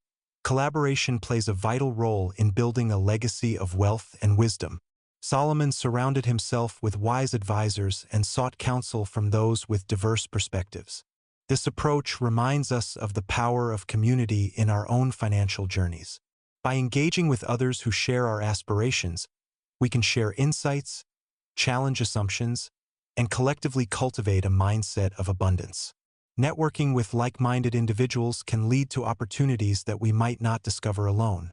collaboration plays a vital role in building a legacy of wealth and wisdom. Solomon surrounded himself with wise advisors and sought counsel from those with diverse perspectives. This approach reminds us of the power of community in our own financial journeys. By engaging with others who share our aspirations, we can share insights, challenge assumptions, and collectively cultivate a mindset of abundance. Networking with like-minded individuals can lead to opportunities that we might not discover alone,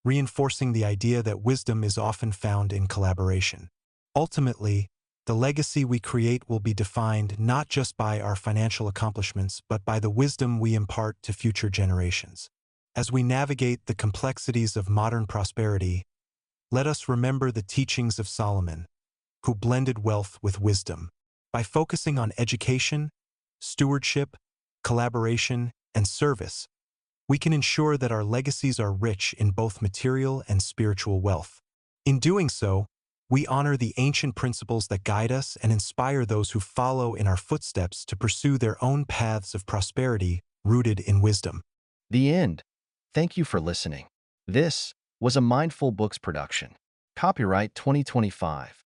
reinforcing the idea that wisdom is often found in collaboration. Ultimately, the legacy we create will be defined not just by our financial accomplishments but by the wisdom we impart to future generations. As we navigate the complexities of modern prosperity, let us remember the teachings of Solomon, who blended wealth with wisdom. By focusing on education, stewardship, collaboration, and service, we can ensure that our legacies are rich in both material and spiritual wealth. In doing so, we honor the ancient principles that guide us and inspire those who follow in our footsteps to pursue their own paths of prosperity rooted in wisdom. The end. Thank you for listening. This was a Mindful Books production. Copyright 2025.